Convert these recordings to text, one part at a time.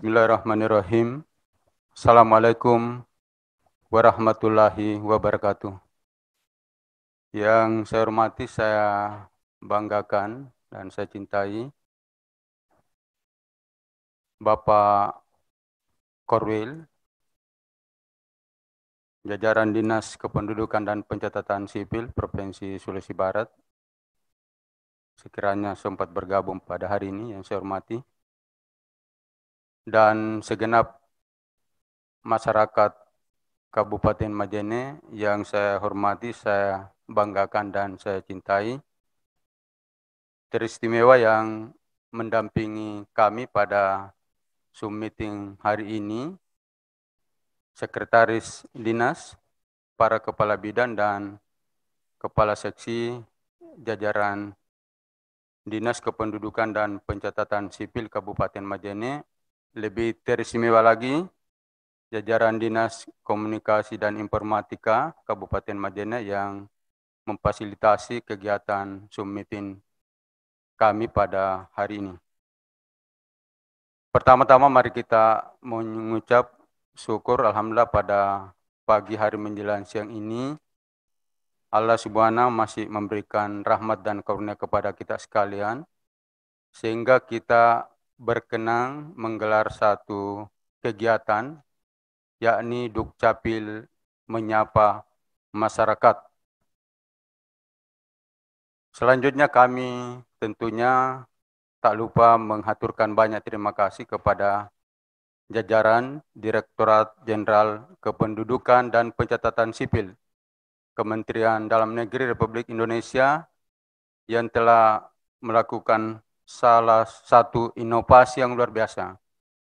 Bismillahirrahmanirrahim. Assalamualaikum warahmatullahi wabarakatuh. Yang saya hormati, saya banggakan dan saya cintai Bapak Korwil, jajaran Dinas Kependudukan dan Pencatatan Sipil Provinsi Sulawesi Barat, sekiranya sempat bergabung pada hari ini yang saya hormati, dan segenap masyarakat Kabupaten Majene yang saya hormati, saya banggakan dan saya cintai. Teristimewa yang mendampingi kami pada Zoom meeting hari ini, Sekretaris Dinas, para Kepala Bidan dan Kepala Seksi jajaran Dinas Kependudukan dan Pencatatan Sipil Kabupaten Majene. Lebih teristimewa lagi, jajaran Dinas Komunikasi dan Informatika Kabupaten Majene yang memfasilitasi kegiatan Zoom meeting kami pada hari ini. Pertama-tama mari kita mengucap syukur alhamdulillah pada pagi hari menjelang siang ini Allah Subhanahu masih memberikan rahmat dan karunia kepada kita sekalian sehingga kita berkenan menggelar satu kegiatan yakni Dukcapil menyapa masyarakat. Selanjutnya kami tentunya tak lupa menghaturkan banyak terima kasih kepada jajaran Direktorat Jenderal Kependudukan dan Pencatatan Sipil Kementerian Dalam Negeri Republik Indonesia yang telah melakukan salah satu inovasi yang luar biasa,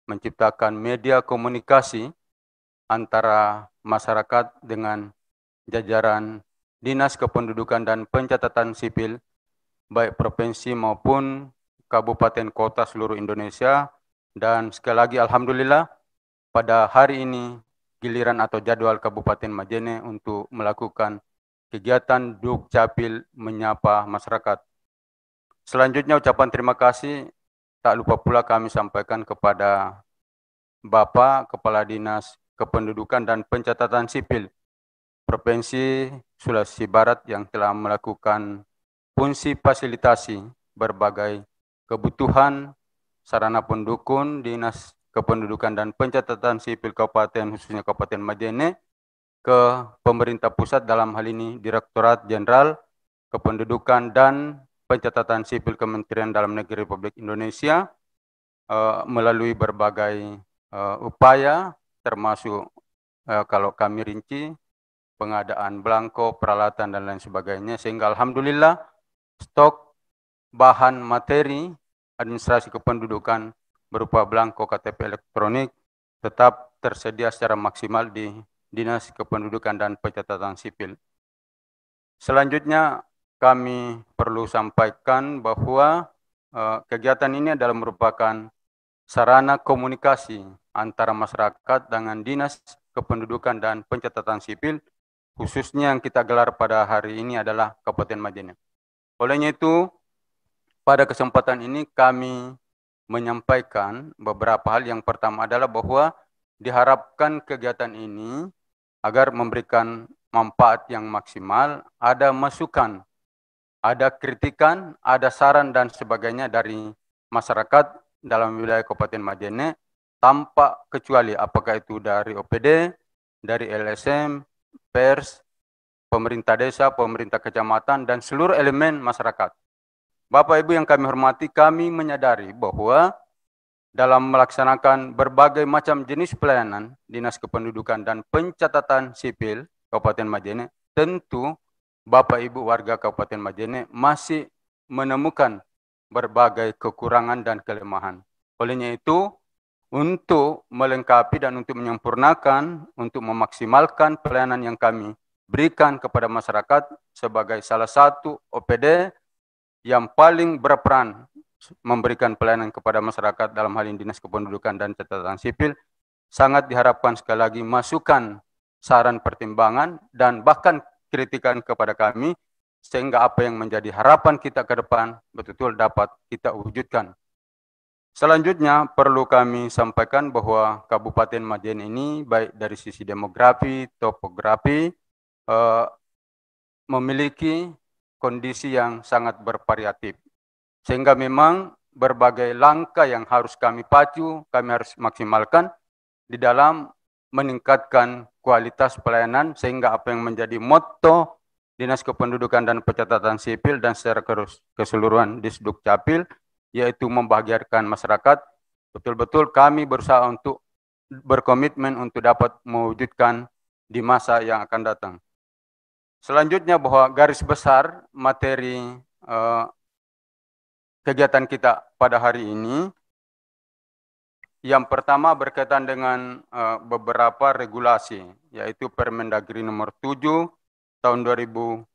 menciptakan media komunikasi antara masyarakat dengan jajaran Dinas Kependudukan dan Pencatatan Sipil, baik provinsi maupun kabupaten kota seluruh Indonesia. Dan sekali lagi alhamdulillah pada hari ini giliran atau jadwal Kabupaten Majene untuk melakukan kegiatan Dukcapil menyapa masyarakat. Selanjutnya ucapan terima kasih tak lupa pula kami sampaikan kepada Bapak Kepala Dinas Kependudukan dan Pencatatan Sipil Provinsi Sulawesi Barat yang telah melakukan fungsi fasilitasi berbagai kebutuhan sarana pendukung Dinas Kependudukan dan Pencatatan Sipil Kabupaten, khususnya Kabupaten Majene, ke pemerintah pusat dalam hal ini Direktorat Jenderal Kependudukan dan Pencatatan Sipil Kementerian Dalam Negeri Republik Indonesia melalui berbagai upaya termasuk kalau kami rinci pengadaan belangko, peralatan dan lain sebagainya, sehingga alhamdulillah stok bahan materi administrasi kependudukan berupa belangko KTP elektronik tetap tersedia secara maksimal di Dinas Kependudukan dan Pencatatan Sipil. Selanjutnya kami perlu sampaikan bahwa kegiatan ini adalah merupakan sarana komunikasi antara masyarakat dengan Dinas Kependudukan dan Pencatatan Sipil, khususnya yang kita gelar pada hari ini adalah Kabupaten Majene. Olehnya itu, pada kesempatan ini kami menyampaikan beberapa hal. Yang pertama adalah bahwa diharapkan kegiatan ini agar memberikan manfaat yang maksimal, ada masukan, ada kritikan, ada saran dan sebagainya dari masyarakat dalam wilayah Kabupaten Majene tanpa kecuali, apakah itu dari OPD, dari LSM, pers, pemerintah desa, pemerintah kecamatan, dan seluruh elemen masyarakat. Bapak Ibu yang kami hormati, kami menyadari bahwa dalam melaksanakan berbagai macam jenis pelayanan Dinas Kependudukan dan Pencatatan Sipil Kabupaten Majene, tentu Bapak Ibu warga Kabupaten Majene masih menemukan berbagai kekurangan dan kelemahan. Olehnya itu, untuk melengkapi dan untuk menyempurnakan, untuk memaksimalkan pelayanan yang kami berikan kepada masyarakat sebagai salah satu OPD yang paling berperan memberikan pelayanan kepada masyarakat dalam hal ini Dinas Kependudukan dan Catatan Sipil, sangat diharapkan sekali lagi masukan, saran, pertimbangan, dan bahkan kritikan kepada kami, sehingga apa yang menjadi harapan kita ke depan betul-betul dapat kita wujudkan. Selanjutnya perlu kami sampaikan bahwa Kabupaten Majene ini baik dari sisi demografi, topografi, memiliki kondisi yang sangat bervariatif. Sehingga memang berbagai langkah yang harus kami pacu, kami harus maksimalkan di dalam meningkatkan kualitas pelayanan sehingga apa yang menjadi motto Dinas Kependudukan dan Pencatatan Sipil dan secara keseluruhan Disduk Capil yaitu membahagiakan masyarakat, betul-betul kami berusaha untuk berkomitmen untuk dapat mewujudkan di masa yang akan datang. Selanjutnya bahwa garis besar materi kegiatan kita pada hari ini, yang pertama berkaitan dengan beberapa regulasi, yaitu Permendagri nomor 7 tahun 2019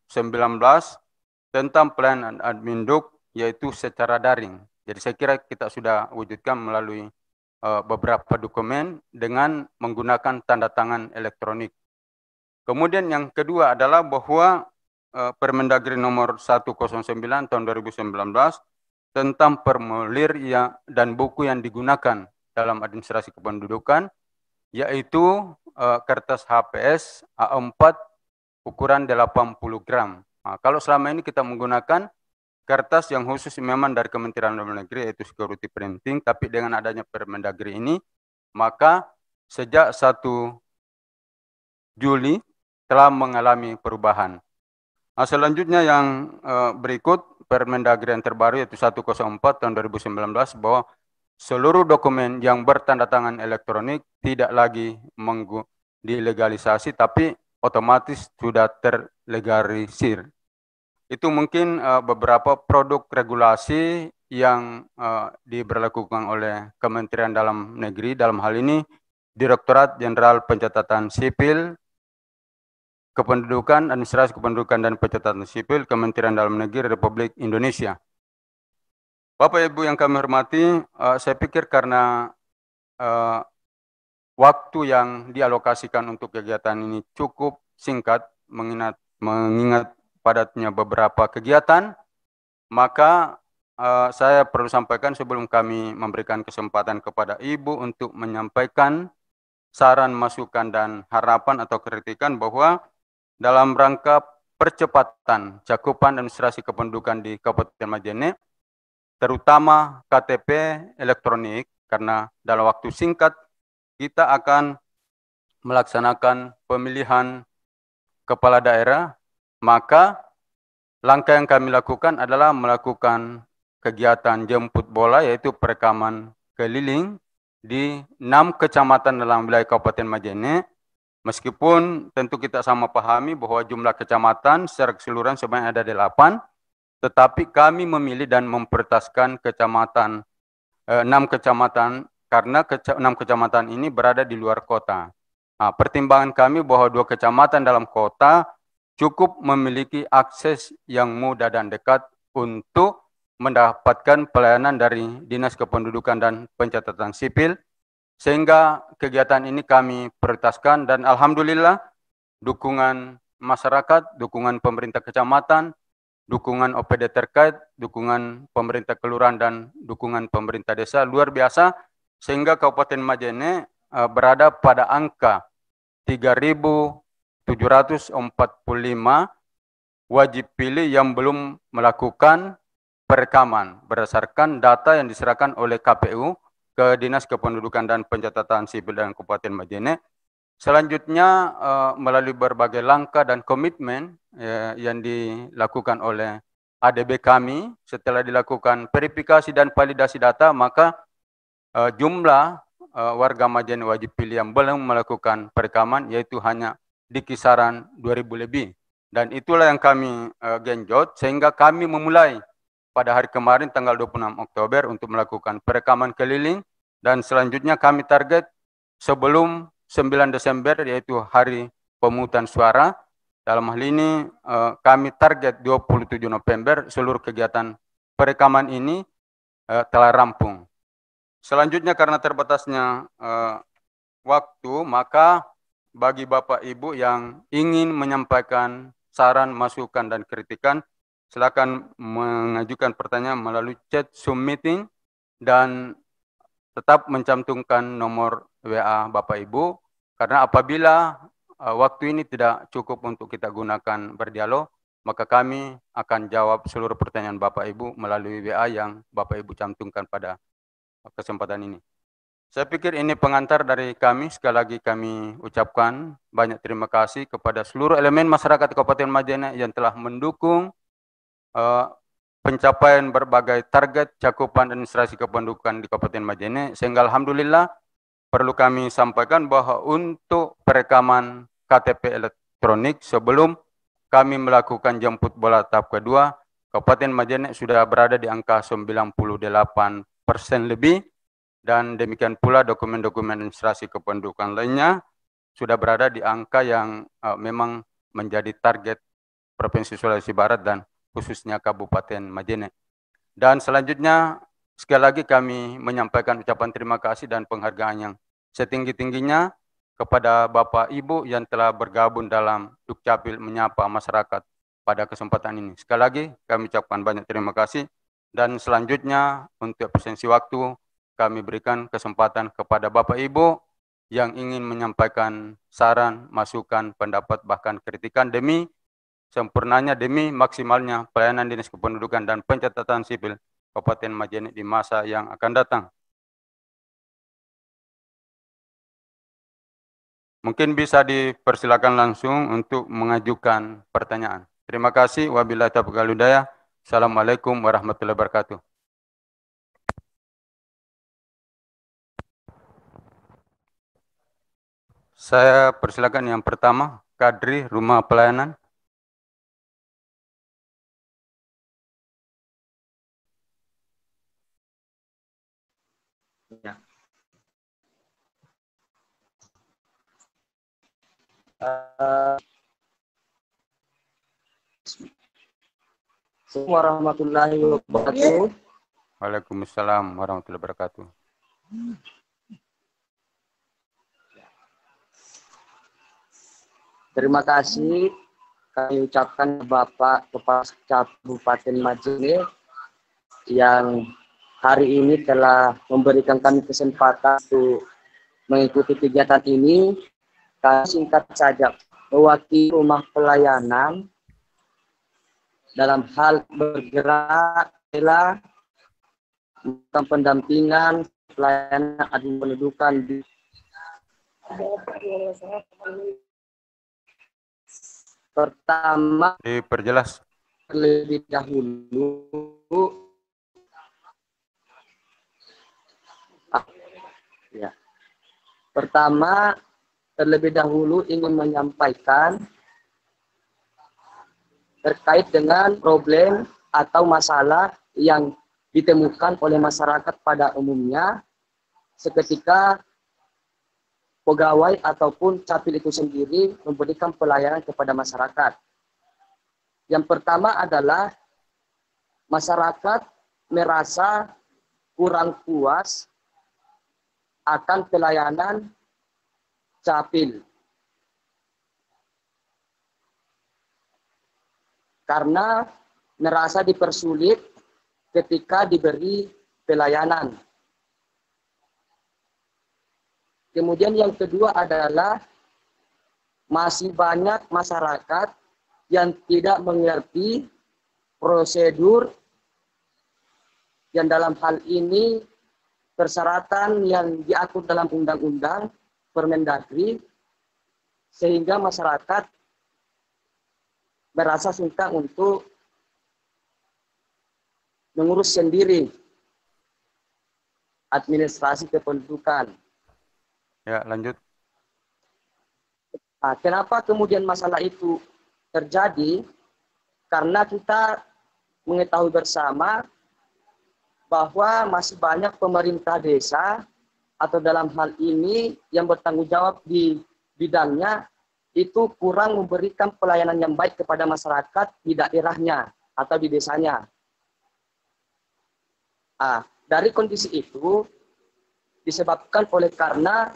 tentang pelayanan adminduk, yaitu secara daring. Jadi saya kira kita sudah wujudkan melalui beberapa dokumen dengan menggunakan tanda tangan elektronik. Kemudian yang kedua adalah bahwa Permendagri nomor 109 tahun 2019 tentang formulir dan buku yang digunakan dalam administrasi kependudukan, yaitu kertas HPS A4 ukuran 80 gram. Nah, kalau selama ini kita menggunakan kertas yang khusus memang dari Kementerian Dalam Negeri, yaitu security printing, tapi dengan adanya Permendagri ini, maka sejak 1 Juli telah mengalami perubahan. Nah, selanjutnya yang berikut Permendagri yang terbaru yaitu 104 tahun 2019 bahwa seluruh dokumen yang bertanda tangan elektronik tidak lagi dilegalisasi tapi otomatis sudah terlegalisir. Itu mungkin beberapa produk regulasi yang diberlakukan oleh Kementerian Dalam Negeri, dalam hal ini Direktorat Jenderal Pencatatan Sipil, Kependudukan, Administrasi Kependudukan dan Pencatatan Sipil, Kementerian Dalam Negeri Republik Indonesia. Bapak Ibu yang kami hormati, saya pikir karena waktu yang dialokasikan untuk kegiatan ini cukup singkat, mengingat padatnya beberapa kegiatan, maka saya perlu sampaikan sebelum kami memberikan kesempatan kepada Ibu untuk menyampaikan saran, masukan, dan harapan atau kritikan bahwa dalam rangka percepatan cakupan administrasi kependudukan di Kabupaten Majene, terutama KTP elektronik, karena dalam waktu singkat kita akan melaksanakan pemilihan kepala daerah, maka langkah yang kami lakukan adalah melakukan kegiatan jemput bola, yaitu perekaman keliling di 6 kecamatan dalam wilayah Kabupaten Majene. Meskipun tentu kita sama pahami bahwa jumlah kecamatan secara keseluruhan sebanyak ada 8, tetapi kami memilih dan memprioritaskan kecamatan 6 kecamatan karena 6 kecamatan ini berada di luar kota. Nah, pertimbangan kami bahwa 2 kecamatan dalam kota cukup memiliki akses yang mudah dan dekat untuk mendapatkan pelayanan dari Dinas Kependudukan dan Pencatatan Sipil, sehingga kegiatan ini kami prioritaskan dan alhamdulillah dukungan masyarakat, dukungan pemerintah kecamatan, dukungan OPD terkait, dukungan pemerintah kelurahan dan dukungan pemerintah desa luar biasa sehingga Kabupaten Majene berada pada angka 3.745 wajib pilih yang belum melakukan perekaman berdasarkan data yang diserahkan oleh KPU ke Dinas Kependudukan dan Pencatatan Sipil dan Kabupaten Majene. Selanjutnya melalui berbagai langkah dan komitmen yang dilakukan oleh ADB kami, setelah dilakukan verifikasi dan validasi data, maka jumlah warga Majene wajib pilih yang belum melakukan perekaman yaitu hanya di kisaran 2.000 lebih. Dan itulah yang kami genjot sehingga kami memulai pada hari kemarin tanggal 26 Oktober untuk melakukan perekaman keliling dan selanjutnya kami target sebelum 9 Desember yaitu hari pemungutan suara. Dalam hal ini kami target 27 November seluruh kegiatan perekaman ini telah rampung. Selanjutnya karena terbatasnya waktu, maka bagi Bapak Ibu yang ingin menyampaikan saran, masukan, dan kritikan, silakan mengajukan pertanyaan melalui chat Zoom meeting dan tetap mencantumkan nomor WA Bapak Ibu, karena apabila waktu ini tidak cukup untuk kita gunakan berdialog, maka kami akan jawab seluruh pertanyaan Bapak Ibu melalui WA yang Bapak Ibu cantumkan pada kesempatan ini. Saya pikir ini pengantar dari kami. Sekali lagi kami ucapkan banyak terima kasih kepada seluruh elemen masyarakat Kabupaten Majene yang telah mendukung pencapaian berbagai target cakupan administrasi kependudukan di Kabupaten Majene, sehingga alhamdulillah perlu kami sampaikan bahwa untuk perekaman KTP elektronik sebelum kami melakukan jemput bola tahap kedua, Kabupaten Majene sudah berada di angka 98% lebih, dan demikian pula dokumen-dokumen administrasi kependudukan lainnya sudah berada di angka yang memang menjadi target Provinsi Sulawesi Barat dan khususnya Kabupaten Majene. Dan selanjutnya, sekali lagi kami menyampaikan ucapan terima kasih dan penghargaan yang setinggi-tingginya kepada Bapak Ibu yang telah bergabung dalam Dukcapil menyapa masyarakat pada kesempatan ini. Sekali lagi kami ucapkan banyak terima kasih, dan selanjutnya untuk efisiensi waktu kami berikan kesempatan kepada Bapak Ibu yang ingin menyampaikan saran, masukan, pendapat, bahkan kritikan demi sempurnanya, demi maksimalnya pelayanan Dinas Kependudukan dan Pencatatan Sipil Kabupaten Majene di masa yang akan datang. Mungkin bisa dipersilakan langsung untuk mengajukan pertanyaan. Terima kasih. Wabillahi taufiq wal hidayah. Assalamualaikum warahmatullahi wabarakatuh. Saya persilakan yang pertama, Kadri Rumah Pelayanan. Ya. Assalamualaikum warahmatullahi wabarakatuh. Waalaikumsalam warahmatullahi wabarakatuh. Terima kasih kami ucapkan Bapak Kepala Kabupaten Majene yang hari ini telah memberikan kami kesempatan untuk mengikuti kegiatan ini. Kami singkat saja mewakili rumah pelayanan dalam hal bergerak rela tentang pendampingan pelayanan admin pendudukan di pertama diperjelas terlebih dahulu ya. Pertama terlebih dahulu ingin menyampaikan terkait dengan problem atau masalah yang ditemukan oleh masyarakat pada umumnya seketika pegawai ataupun capil itu sendiri memberikan pelayanan kepada masyarakat. Yang pertama adalah masyarakat merasa kurang puas akan pelayanan capil. Karena merasa dipersulit ketika diberi pelayanan. Kemudian yang kedua adalah masih banyak masyarakat yang tidak mengerti prosedur yang dalam hal ini persyaratan yang diatur dalam undang-undang Permendagri, sehingga masyarakat merasa sungkan untuk mengurus sendiri administrasi kependudukan. Ya, lanjut. Nah, kenapa kemudian masalah itu terjadi? Karena kita mengetahui bersama bahwa masih banyak pemerintah desa atau dalam hal ini yang bertanggung jawab di bidangnya itu kurang memberikan pelayanan yang baik kepada masyarakat di daerahnya atau di desanya. Dari kondisi itu disebabkan oleh karena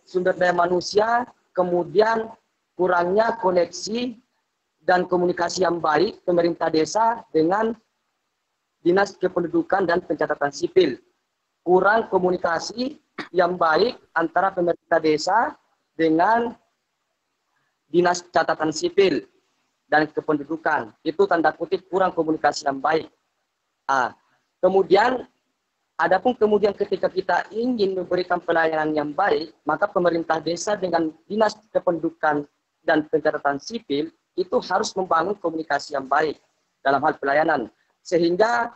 sumber daya manusia, kemudian kurangnya koneksi dan komunikasi yang baik pemerintah desa dengan Dinas Kependudukan dan Pencatatan Sipil. kurang komunikasi yang baik antara pemerintah desa dengan dinas catatan sipil dan kependudukan. Itu tanda kutip kurang komunikasi yang baik. Kemudian, adapun kemudian ketika kita ingin memberikan pelayanan yang baik, maka pemerintah desa dengan dinas kependudukan dan pencatatan sipil itu harus membangun komunikasi yang baik dalam hal pelayanan. Sehingga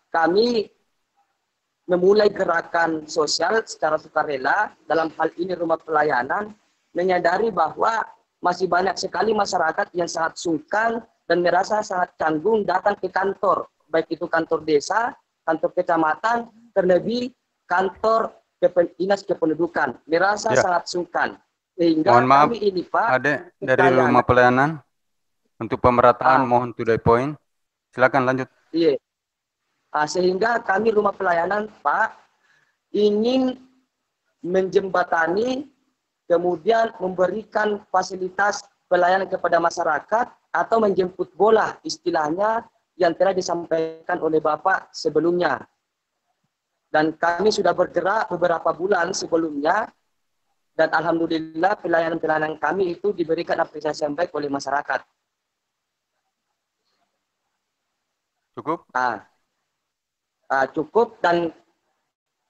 kami memulai gerakan sosial secara sukarela dalam hal ini rumah pelayanan, menyadari bahwa masih banyak sekali masyarakat yang sangat sungkan dan merasa sangat canggung datang ke kantor, baik itu kantor desa, kantor kecamatan, terlebih kantor dinas kependudukan, merasa sangat sungkan. Sehingga mohon maaf, kami ini Pak, Adik dari rumah pelayanan, untuk pemerataan mohon to the point. Silakan lanjut. Iya. Sehingga kami rumah pelayanan Pak ingin menjembatani kemudian memberikan fasilitas pelayanan kepada masyarakat atau menjemput bola istilahnya yang telah disampaikan oleh Bapak sebelumnya. Dan kami sudah bergerak beberapa bulan sebelumnya dan alhamdulillah pelayanan-pelayanan kami itu diberikan apresiasi yang baik oleh masyarakat. Cukup? Cukup, dan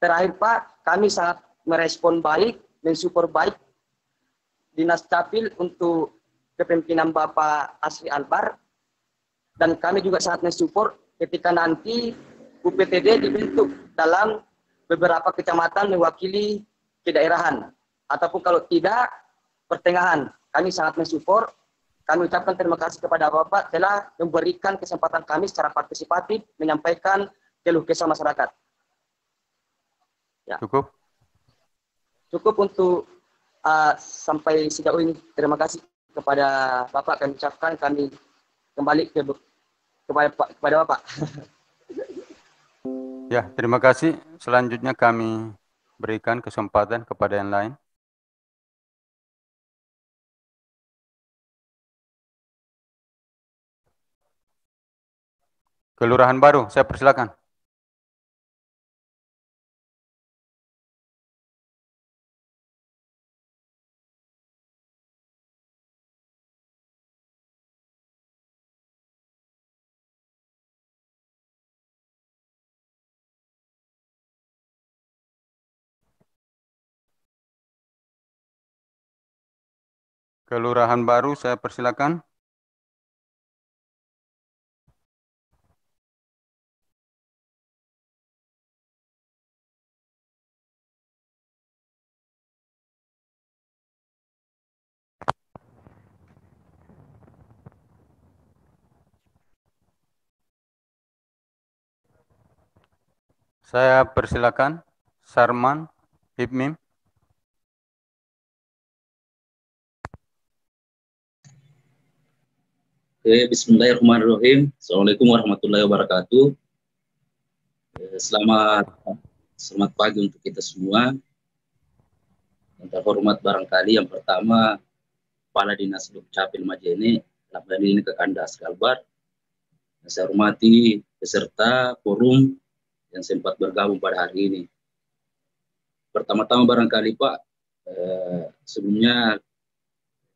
terakhir Pak, kami sangat merespon baik, mensupport baik Dinas Capil untuk kepemimpinan Bapak Asri Albar, dan kami juga sangat mensupport ketika nanti UPTD dibentuk dalam beberapa kecamatan mewakili kedaerahan, ataupun kalau tidak pertengahan. Kami sangat mensupport. Kami ucapkan terima kasih kepada Bapak telah memberikan kesempatan kami secara partisipatif menyampaikan keluh kesah masyarakat. Ya. Cukup? Cukup untuk sampai sejauh ini. Terima kasih kepada Bapak. Kami ucapkan, kami kembali kepada Bapak. Ya, terima kasih. Selanjutnya kami berikan kesempatan kepada yang lain. Kelurahan Baru, saya persilakan. Kelurahan Baru, saya persilakan. Saya persilakan Sarman Hipmim. Bismillahirrahmanirrahim. Assalamualaikum warahmatullahi wabarakatuh. Selamat pagi untuk kita semua. Yang terhormat barangkali yang pertama Kepala Dinas Dukcapil Majene, dalam hal ini Kakanda Asri Albar. Saya hormati peserta forum yang sempat bergabung pada hari ini. Pertama-tama barangkali Pak, sebelumnya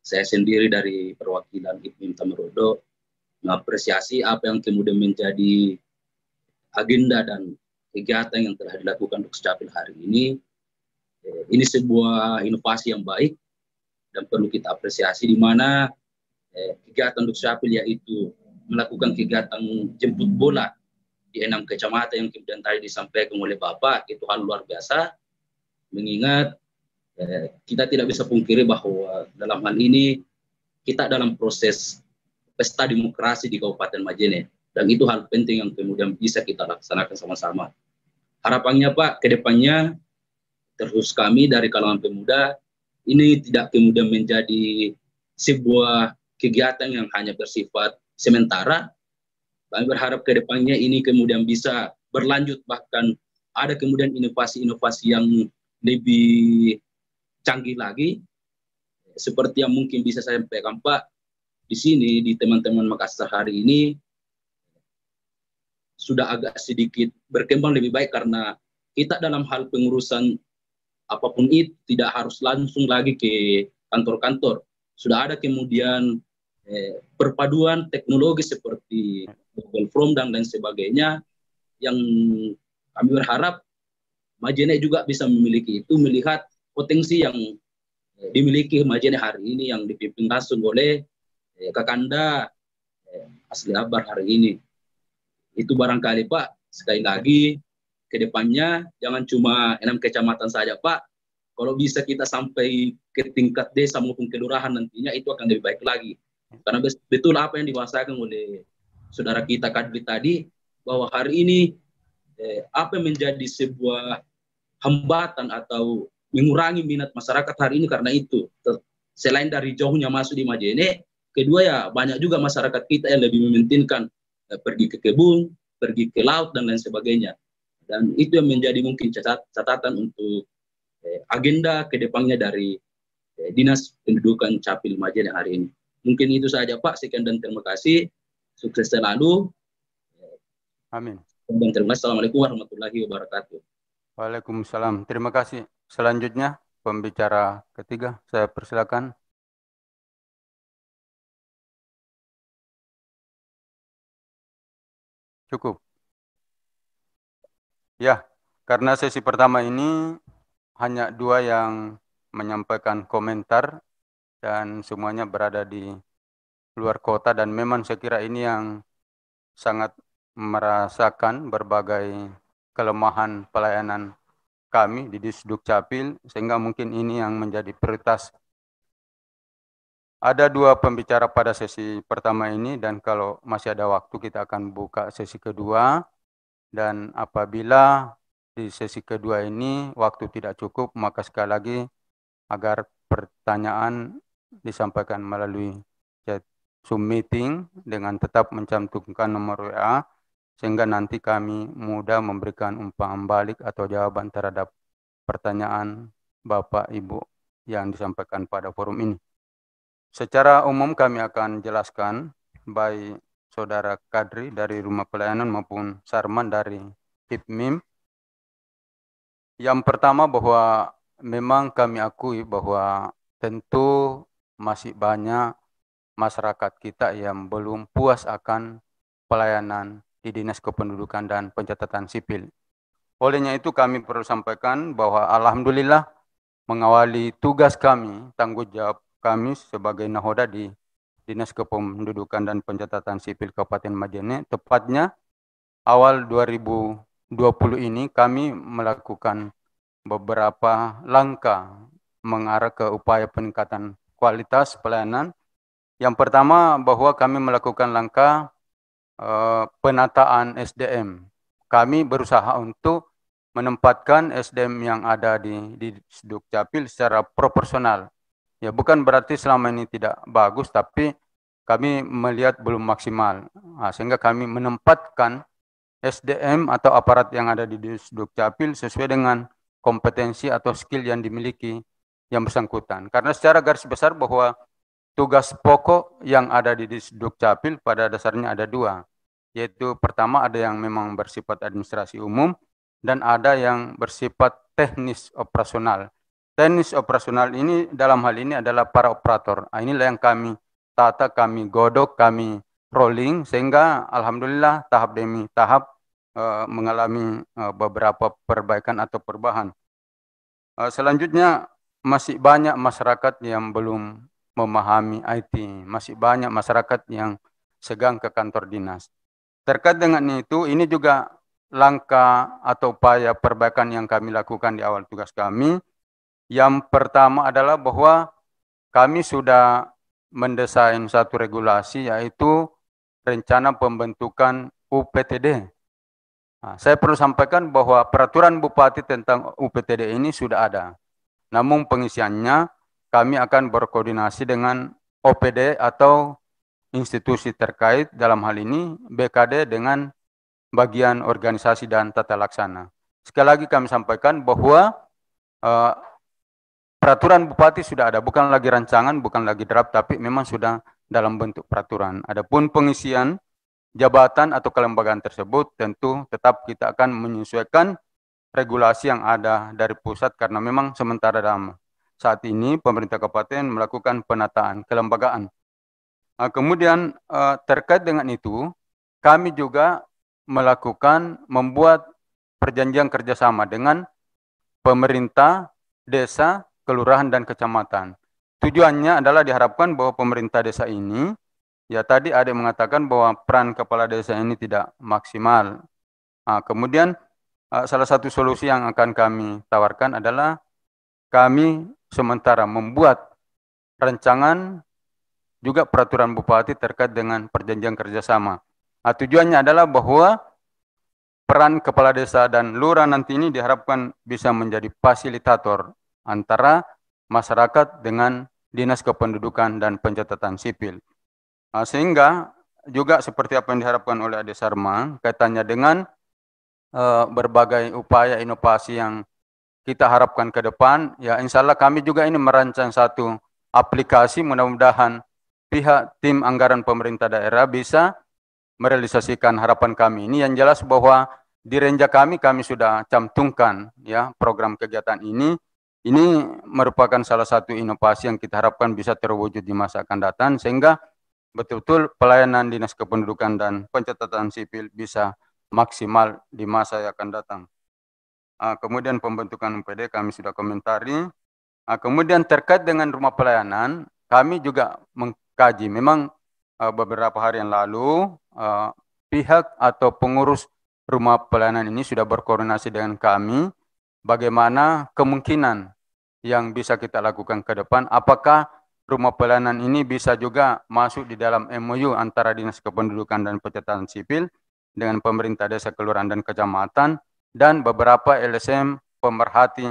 saya sendiri dari perwakilan IPMIM Tamarodo mengapresiasi apa yang kemudian menjadi agenda dan kegiatan yang telah dilakukan Dukcapil hari ini. Ini sebuah inovasi yang baik dan perlu kita apresiasi, di mana kegiatan Dukcapil yaitu melakukan kegiatan jemput bola di 6 kecamatan yang kemudian tadi disampaikan oleh Bapak, itu hal luar biasa, mengingat kita tidak bisa pungkiri bahwa dalam hal ini kita dalam proses pesta demokrasi di Kabupaten Majene, dan itu hal penting yang kemudian bisa kita laksanakan sama-sama. Harapannya Pak, ke depannya terus kami dari kalangan pemuda ini tidak kemudian menjadi sebuah kegiatan yang hanya bersifat sementara. Kami berharap ke depannya ini kemudian bisa berlanjut, bahkan ada kemudian inovasi-inovasi yang lebih canggih lagi, seperti yang mungkin bisa saya sampaikan Pak. Di sini, di teman-teman Makassar hari ini, sudah agak sedikit berkembang lebih baik karena kita dalam hal pengurusan apapun itu tidak harus langsung lagi ke kantor-kantor. Sudah ada kemudian perpaduan teknologi seperti Google Form dan lain sebagainya yang kami berharap Majene juga bisa memiliki itu, melihat potensi yang dimiliki Majene hari ini yang dipimpin langsung oleh Kakanda Asli Abar hari ini. Itu barangkali Pak, sekali lagi ke depannya jangan cuma 6 kecamatan saja Pak. Kalau bisa kita sampai ke tingkat desa maupun kelurahan nantinya itu akan lebih baik lagi. Karena betul apa yang dibahasakan oleh saudara kita Kadri tadi, bahwa hari ini apa yang menjadi sebuah hambatan atau mengurangi minat masyarakat hari ini karena itu. Selain dari jauhnya masuk di Majene, kedua ya banyak juga masyarakat kita yang lebih mementingkan pergi ke kebun, pergi ke laut dan lain sebagainya. Dan itu yang menjadi mungkin catatan untuk agenda ke depannya dari Dinas Pendudukan Capil Majene hari ini. Mungkin itu saja Pak, sekian dan terima kasih. Sukses selalu. Amin. Dan terima kasih. Assalamualaikum warahmatullahi wabarakatuh. Waalaikumsalam. Terima kasih. Selanjutnya, pembicara ketiga, saya persilakan. Cukup. Ya, karena sesi pertama ini hanya 2 yang menyampaikan komentar dan semuanya berada di luar kota, dan memang saya kira ini yang sangat merasakan berbagai kelemahan pelayanan kami di Disduk Capil, sehingga mungkin ini yang menjadi prioritas. Ada 2 pembicara pada sesi pertama ini, dan kalau masih ada waktu kita akan buka sesi kedua. Dan apabila di sesi kedua ini waktu tidak cukup, maka sekali lagi agar pertanyaan disampaikan melalui chat Zoom meeting dengan tetap mencantumkan nomor WA, sehingga nanti kami mudah memberikan umpan balik atau jawaban terhadap pertanyaan Bapak Ibu yang disampaikan pada forum ini. Secara umum kami akan jelaskan baik Saudara Kadri dari Rumah Pelayanan maupun Sarman dari HIPMIM. Yang pertama bahwa memang kami akui bahwa tentu masih banyak masyarakat kita yang belum puas akan pelayanan di Dinas Kependudukan dan Pencatatan Sipil. Olehnya itu kami perlu sampaikan bahwa alhamdulillah mengawali tugas kami, tanggung jawab kami sebagai nahoda di Dinas Kependudukan dan Pencatatan Sipil Kabupaten Majene, tepatnya awal 2020 ini kami melakukan beberapa langkah mengarah ke upaya peningkatan kualitas pelayanan. Yang pertama bahwa kami melakukan langkah penataan SDM. Kami berusaha untuk menempatkan SDM yang ada di Disduk Capil secara proporsional. Ya, bukan berarti selama ini tidak bagus, tapi kami melihat belum maksimal. Nah, sehingga kami menempatkan SDM atau aparat yang ada di Disduk Capil sesuai dengan kompetensi atau skill yang dimiliki yang bersangkutan. Karena secara garis besar bahwa tugas pokok yang ada di Disduk Capil pada dasarnya ada 2. Yaitu pertama ada yang memang bersifat administrasi umum dan ada yang bersifat teknis operasional. Teknis operasional ini dalam hal ini adalah para operator. Inilah yang kami tata, kami godok, kami rolling, sehingga alhamdulillah tahap demi tahap mengalami beberapa perbaikan atau perubahan. Selanjutnya masih banyak masyarakat yang belum memahami IT, masih banyak masyarakat yang segan ke kantor dinas. Terkait dengan itu, ini juga langkah atau upaya perbaikan yang kami lakukan di awal tugas kami. Yang pertama adalah bahwa kami sudah mendesain satu regulasi, yaitu rencana pembentukan UPTD. Nah, saya perlu sampaikan bahwa peraturan Bupati tentang UPTD ini sudah ada. Namun pengisiannya kami akan berkoordinasi dengan OPD atau institusi terkait, dalam hal ini BKD dengan bagian organisasi dan tata laksana. Sekali lagi kami sampaikan bahwa peraturan Bupati sudah ada, bukan lagi rancangan, bukan lagi draft, tapi memang sudah dalam bentuk peraturan. Adapun pengisian jabatan atau kelembagaan tersebut, tentu tetap kita akan menyesuaikan regulasi yang ada dari pusat karena memang sementara dalam saat ini pemerintah kabupaten melakukan penataan kelembagaan. Kemudian terkait dengan itu, kami juga membuat perjanjian kerjasama dengan pemerintah, desa, kelurahan, dan kecamatan. Tujuannya adalah diharapkan bahwa pemerintah desa ini, ya tadi ada yang mengatakan bahwa peran kepala desa ini tidak maksimal. Kemudian salah satu solusi yang akan kami tawarkan adalah kami sementara membuat rancangan juga peraturan bupati terkait dengan perjanjian kerjasama. Tujuannya adalah bahwa peran kepala desa dan lurah nanti ini diharapkan bisa menjadi fasilitator antara masyarakat dengan Dinas Kependudukan dan Pencatatan Sipil. Sehingga juga seperti apa yang diharapkan oleh Ade Sarma, kaitannya dengan berbagai upaya inovasi yang kita harapkan ke depan, ya insya Allah kami juga ini merancang satu aplikasi, mudah-mudahan pihak tim anggaran pemerintah daerah bisa merealisasikan harapan kami ini. Yang jelas bahwa di renja kami sudah cantumkan ya program kegiatan ini. Ini merupakan salah satu inovasi yang kita harapkan bisa terwujud di masa akan datang, sehingga betul-betul pelayanan Dinas Kependudukan dan Pencatatan Sipil bisa maksimal di masa yang akan datang. Kemudian pembentukan UPD kami sudah komentari. Kemudian terkait dengan rumah pelayanan, kami juga mengkaji. Memang beberapa hari yang lalu pihak atau pengurus rumah pelayanan ini sudah berkoordinasi dengan kami bagaimana kemungkinan yang bisa kita lakukan ke depan. Apakah rumah pelayanan ini bisa juga masuk di dalam MOU antara Dinas Kependudukan dan Pencatatan Sipil dengan pemerintah desa, kelurahan, dan kecamatan, dan beberapa LSM pemerhati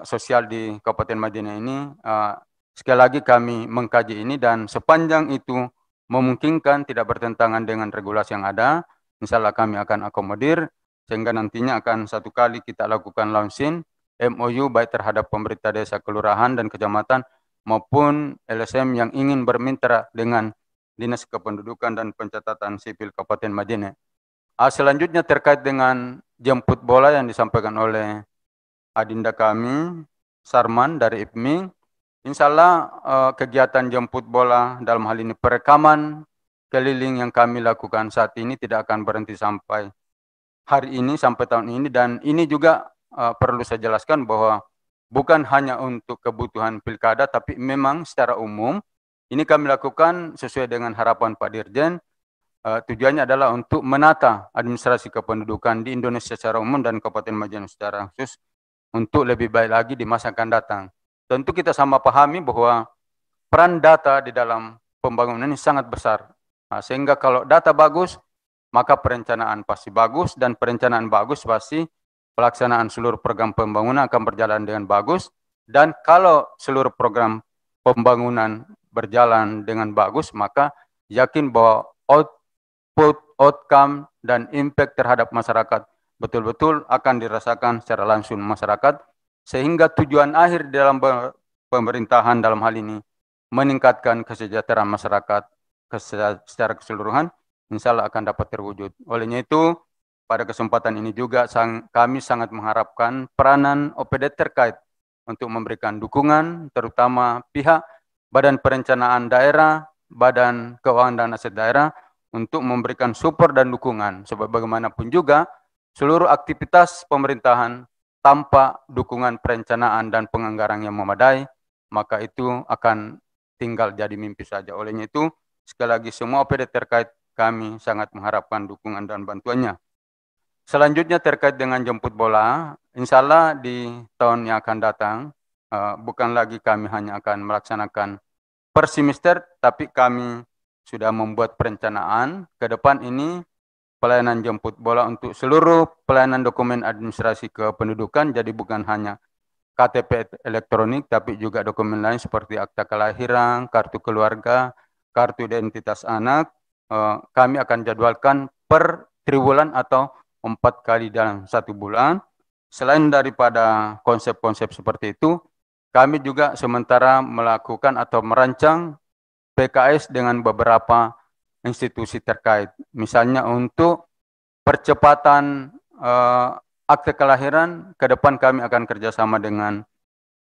sosial di Kabupaten Majene ini. Sekali lagi kami mengkaji ini dan sepanjang itu memungkinkan tidak bertentangan dengan regulasi yang ada, insya Allah kami akan akomodir sehingga nantinya akan satu kali kita lakukan launching MOU baik terhadap pemerintah desa, kelurahan, dan kecamatan maupun LSM yang ingin bermitra dengan Dinas Kependudukan dan Pencatatan Sipil Kabupaten Majene. Selanjutnya terkait dengan jemput bola yang disampaikan oleh adinda kami, Sarman dari IPMI, insya Allah kegiatan jemput bola dalam hal ini perekaman keliling yang kami lakukan saat ini tidak akan berhenti sampai hari ini, sampai tahun ini, dan ini juga perlu saya jelaskan bahwa bukan hanya untuk kebutuhan pilkada, tapi memang secara umum ini kami lakukan sesuai dengan harapan Pak Dirjen. Tujuannya adalah untuk menata administrasi kependudukan di Indonesia secara umum dan Kabupaten Majene secara khusus untuk lebih baik lagi di masa akan datang. Tentu kita sama pahami bahwa peran data di dalam pembangunan ini sangat besar. Sehingga kalau data bagus, maka perencanaan pasti bagus, dan perencanaan bagus pasti pelaksanaan seluruh program pembangunan akan berjalan dengan bagus. Dan kalau seluruh program pembangunan berjalan dengan bagus, maka yakin bahwa outcome dan impact terhadap masyarakat betul-betul akan dirasakan secara langsung masyarakat, sehingga tujuan akhir dalam pemerintahan dalam hal ini meningkatkan kesejahteraan masyarakat secara keseluruhan, insya Allah akan dapat terwujud. Olehnya itu, pada kesempatan ini juga kami sangat mengharapkan peranan OPD terkait untuk memberikan dukungan, terutama pihak Badan Perencanaan Daerah, Badan Keuangan dan Aset Daerah, untuk memberikan support dan dukungan. Sebab bagaimanapun juga, seluruh aktivitas pemerintahan tanpa dukungan perencanaan dan penganggaran yang memadai, maka itu akan tinggal jadi mimpi saja. Olehnya itu, sekali lagi semua OPD terkait kami sangat mengharapkan dukungan dan bantuannya. Selanjutnya terkait dengan jemput bola, insya Allah di tahun yang akan datang, bukan lagi kami hanya akan melaksanakan per semester, tapi kami sudah membuat perencanaan ke depan ini pelayanan jemput bola untuk seluruh pelayanan dokumen administrasi kependudukan, jadi bukan hanya KTP elektronik, tapi juga dokumen lain seperti akta kelahiran, kartu keluarga, kartu identitas anak. Kami akan jadwalkan per triwulan atau 4 kali dalam 1 bulan. Selain daripada konsep-konsep seperti itu, kami juga sementara melakukan atau merancang PKS dengan beberapa institusi terkait. Misalnya untuk percepatan akte kelahiran, ke depan kami akan kerjasama dengan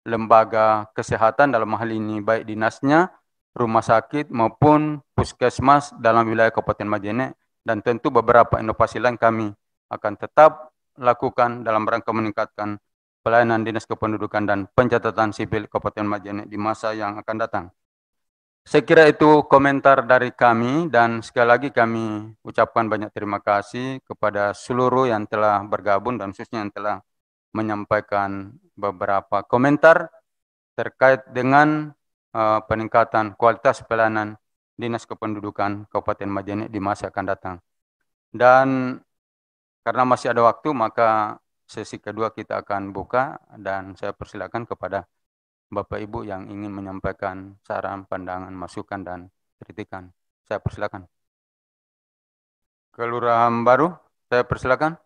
lembaga kesehatan dalam hal ini baik dinasnya, rumah sakit maupun puskesmas dalam wilayah Kabupaten Majene, dan tentu beberapa inovasi lain kami akan tetap lakukan dalam rangka meningkatkan pelayanan Dinas Kependudukan dan Pencatatan Sipil Kabupaten Majene di masa yang akan datang. Saya kira itu komentar dari kami, dan sekali lagi kami ucapkan banyak terima kasih kepada seluruh yang telah bergabung dan khususnya yang telah menyampaikan beberapa komentar terkait dengan peningkatan kualitas pelayanan Dinas Kependudukan Kabupaten Majene di masa akan datang. Dan karena masih ada waktu, maka sesi kedua kita akan buka, dan saya persilakan kepada Bapak Ibu yang ingin menyampaikan saran, pandangan, masukan, dan kritikan. Saya persilakan. Kelurahan Baru, saya persilakan.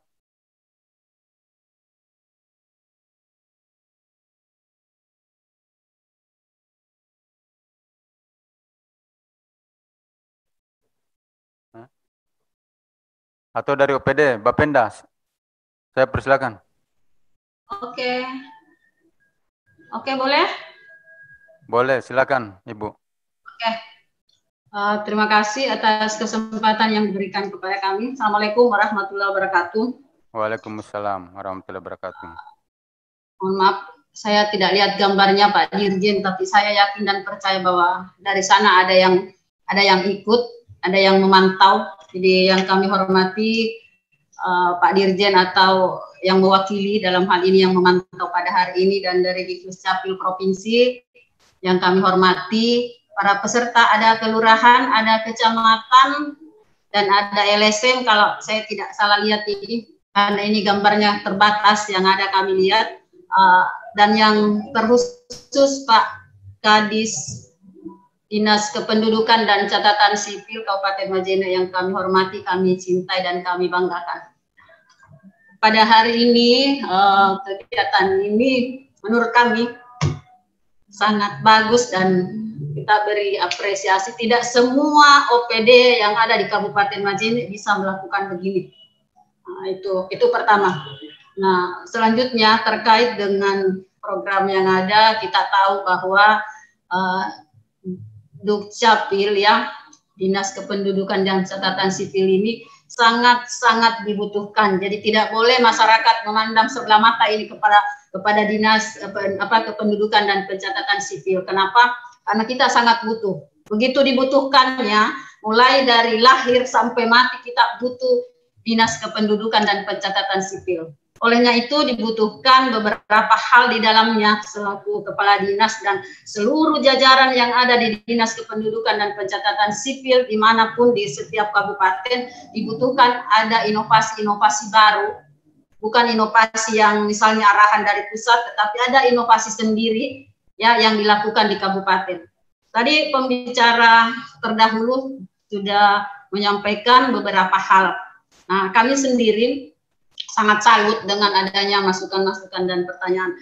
Atau dari OPD, Bapenda, saya persilakan. Oke. Oke, boleh? Boleh, silakan Ibu. Oke. Terima kasih atas kesempatan yang diberikan kepada kami. Assalamualaikum warahmatullahi wabarakatuh. Waalaikumsalam warahmatullahi wabarakatuh. Mohon maaf, saya tidak lihat gambarnya Pak Dirjen, tapi saya yakin dan percaya bahwa dari sana ada yang ikut, ada yang memantau. Jadi yang kami hormati Pak Dirjen atau yang mewakili dalam hal ini yang memantau pada hari ini, dan dari Dinas Capil Provinsi yang kami hormati, para peserta, ada kelurahan, ada kecamatan, dan ada LSM kalau saya tidak salah lihat ini, karena ini gambarnya terbatas yang ada kami lihat, dan yang terkhusus Pak Kadis Dinas Kependudukan dan Catatan Sipil Kabupaten Majene yang kami hormati, kami cintai, dan kami banggakan. Pada hari ini kegiatan ini menurut kami sangat bagus dan kita beri apresiasi. Tidak semua OPD yang ada di Kabupaten Majene bisa melakukan begini. Nah, itu pertama. Nah, selanjutnya terkait dengan program yang ada, kita tahu bahwa Dukcapil ya, Dinas Kependudukan dan Catatan Sipil ini sangat dibutuhkan. Jadi tidak boleh masyarakat memandang sebelah mata ini kepada Dinas Kependudukan dan Pencatatan Sipil. Kenapa? Karena kita sangat butuh. Begitu dibutuhkannya, mulai dari lahir sampai mati kita butuh Dinas Kependudukan dan Pencatatan Sipil. Olehnya itu dibutuhkan beberapa hal di dalamnya selaku kepala dinas dan seluruh jajaran yang ada di Dinas Kependudukan dan Pencatatan Sipil dimanapun di setiap kabupaten dibutuhkan ada inovasi-inovasi baru, bukan inovasi yang misalnya arahan dari pusat, tetapi ada inovasi sendiri ya yang dilakukan di kabupaten. Tadi pembicara terdahulu sudah menyampaikan beberapa hal. Nah, kami sendiri sangat salut dengan adanya masukan-masukan dan pertanyaan.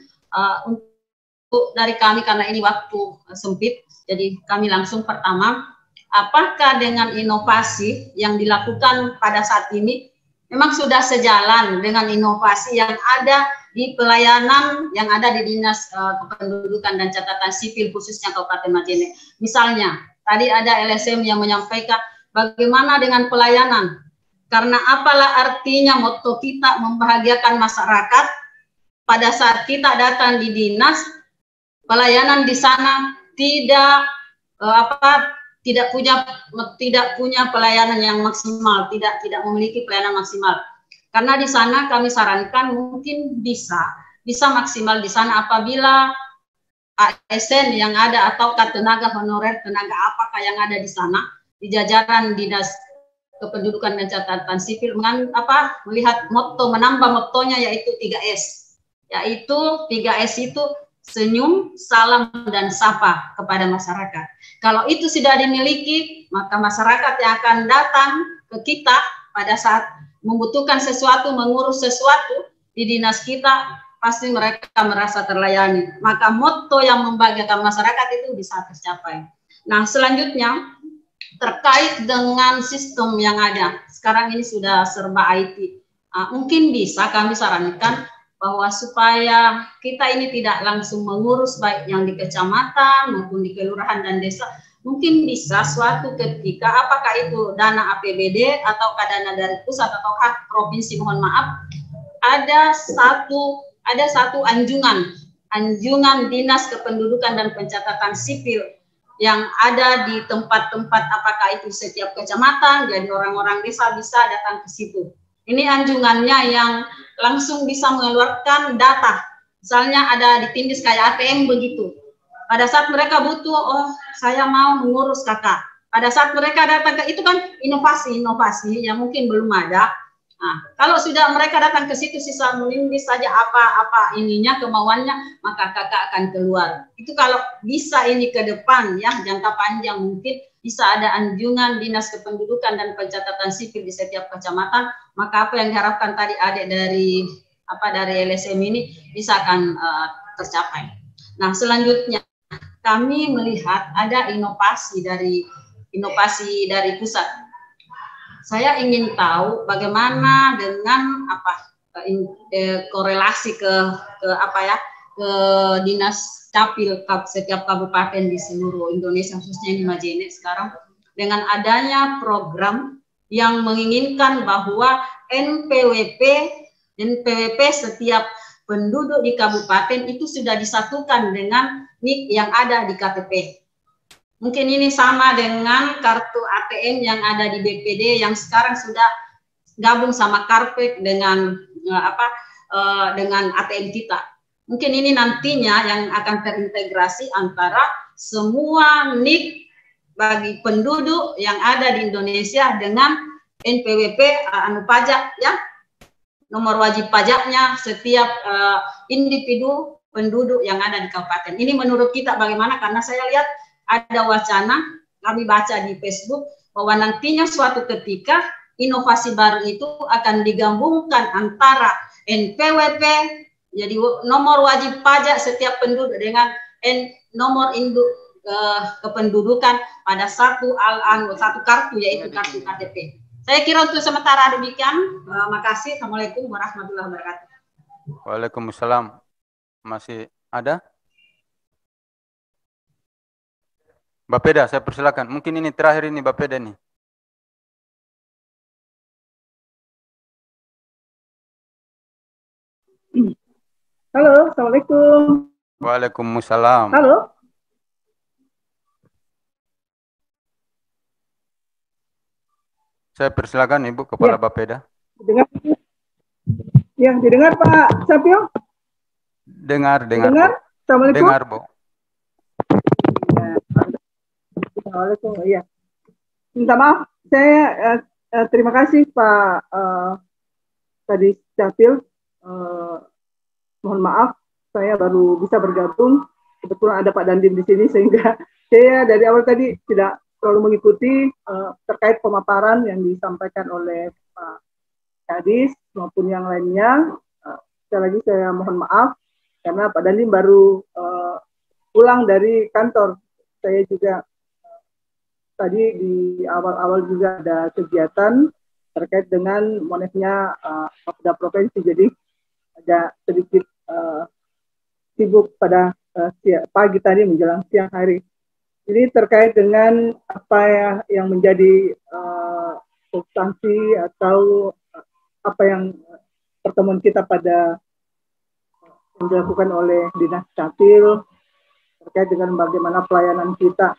Untuk dari kami, karena ini waktu sempit, jadi kami langsung pertama, apakah dengan inovasi yang dilakukan pada saat ini memang sudah sejalan dengan inovasi yang ada di pelayanan yang ada di Dinas Kependudukan dan Catatan Sipil khususnya Kabupaten Majene. Misalnya, tadi ada LSM yang menyampaikan bagaimana dengan pelayanan. Karena apalah artinya motto kita membahagiakan masyarakat pada saat kita datang di dinas, pelayanan di sana tidak punya pelayanan yang maksimal, tidak memiliki pelayanan maksimal. Karena di sana kami sarankan mungkin bisa maksimal di sana apabila ASN yang ada atau tenaga honorer, tenaga apakah yang ada di sana di jajaran Dinas Kependudukan dan Catatan Sipil melihat motto, menambah mottonya yaitu 3S. Yaitu 3S itu senyum, salam, dan sapa kepada masyarakat. Kalau itu sudah dimiliki, maka masyarakat yang akan datang ke kita pada saat membutuhkan sesuatu, mengurus sesuatu di dinas kita, pasti mereka merasa terlayani. Maka motto yang membahagiakan masyarakat itu bisa tercapai. Nah, selanjutnya terkait dengan sistem yang ada. Sekarang ini sudah serba IT. Mungkin bisa kami sarankan bahwa supaya kita ini tidak langsung mengurus baik yang di kecamatan maupun di kelurahan dan desa, mungkin bisa suatu ketika apakah itu dana APBD atau dana dari pusat atau hak provinsi, mohon maaf, ada satu anjungan Dinas Kependudukan dan Pencatatan Sipil yang ada di tempat-tempat apakah itu setiap kecamatan, jadi orang-orang desa bisa datang ke situ. Ini anjungannya yang langsung bisa mengeluarkan data. Misalnya ada di Tindis kayak ATM begitu. Pada saat mereka butuh, oh saya mau mengurus kakak. Pada saat mereka datang ke itu kan inovasi yang mungkin belum ada. Nah, kalau sudah mereka datang ke situ sisa menindis saja apa ininya kemauannya, maka kakak akan keluar. Itu kalau bisa ini ke depan ya, jangka panjang mungkin bisa ada anjungan Dinas Kependudukan dan Pencatatan Sipil di setiap kecamatan, maka apa yang diharapkan tadi adik dari LSM ini bisa akan tercapai. Nah, selanjutnya kami melihat ada inovasi dari pusat. Saya ingin tahu bagaimana dengan korelasi ke Dinas Capil setiap kabupaten di seluruh Indonesia, khususnya di Majene sekarang, dengan adanya program yang menginginkan bahwa NPWP setiap penduduk di kabupaten itu sudah disatukan dengan NIK yang ada di KTP. Mungkin ini sama dengan kartu ATM yang ada di BPD yang sekarang sudah gabung sama Karpet dengan ATM kita. Mungkin ini nantinya yang akan terintegrasi antara semua NIK bagi penduduk yang ada di Indonesia dengan NPWP pajak ya, nomor wajib pajaknya setiap individu penduduk yang ada di kabupaten. Ini menurut kita bagaimana? Karena saya lihat ada wacana, kami baca di Facebook, bahwa nantinya suatu ketika inovasi baru itu akan digabungkan antara NPWP, jadi nomor wajib pajak setiap penduduk dengan nomor induk kependudukan pada satu kartu, yaitu kartu KTP. Saya kira untuk sementara demikian. Makasih. Assalamualaikum warahmatullahi wabarakatuh. Waalaikumsalam. Masih ada? Bapeda, saya persilakan. Mungkin ini terakhir ini Bapeda nih. Halo, Assalamualaikum. Waalaikumsalam. Halo. Saya persilakan Ibu Kepala Bapeda. Dengar? Ya, didengar Pak Sapio? Dengar. Assalamualaikum. Dengar, Bu. Assalamualaikum. Iya. Minta maaf, saya terima kasih Pak tadi Capil. Mohon maaf, saya baru bisa bergabung. Kebetulan ada Pak Dandim di sini sehingga saya dari awal tadi tidak selalu mengikuti terkait pemaparan yang disampaikan oleh Pak Kadis maupun yang lainnya. Sekali lagi saya mohon maaf karena Pak Dandim baru pulang dari kantor. Saya juga tadi di awal-awal juga ada kegiatan terkait dengan monefnya Kapolda Provinsi, jadi agak sedikit sibuk pada pagi tadi menjelang siang hari. Ini terkait dengan apa yang menjadi substansi atau apa yang pertemuan kita pada yang dilakukan oleh Dinas Capil terkait dengan bagaimana pelayanan kita.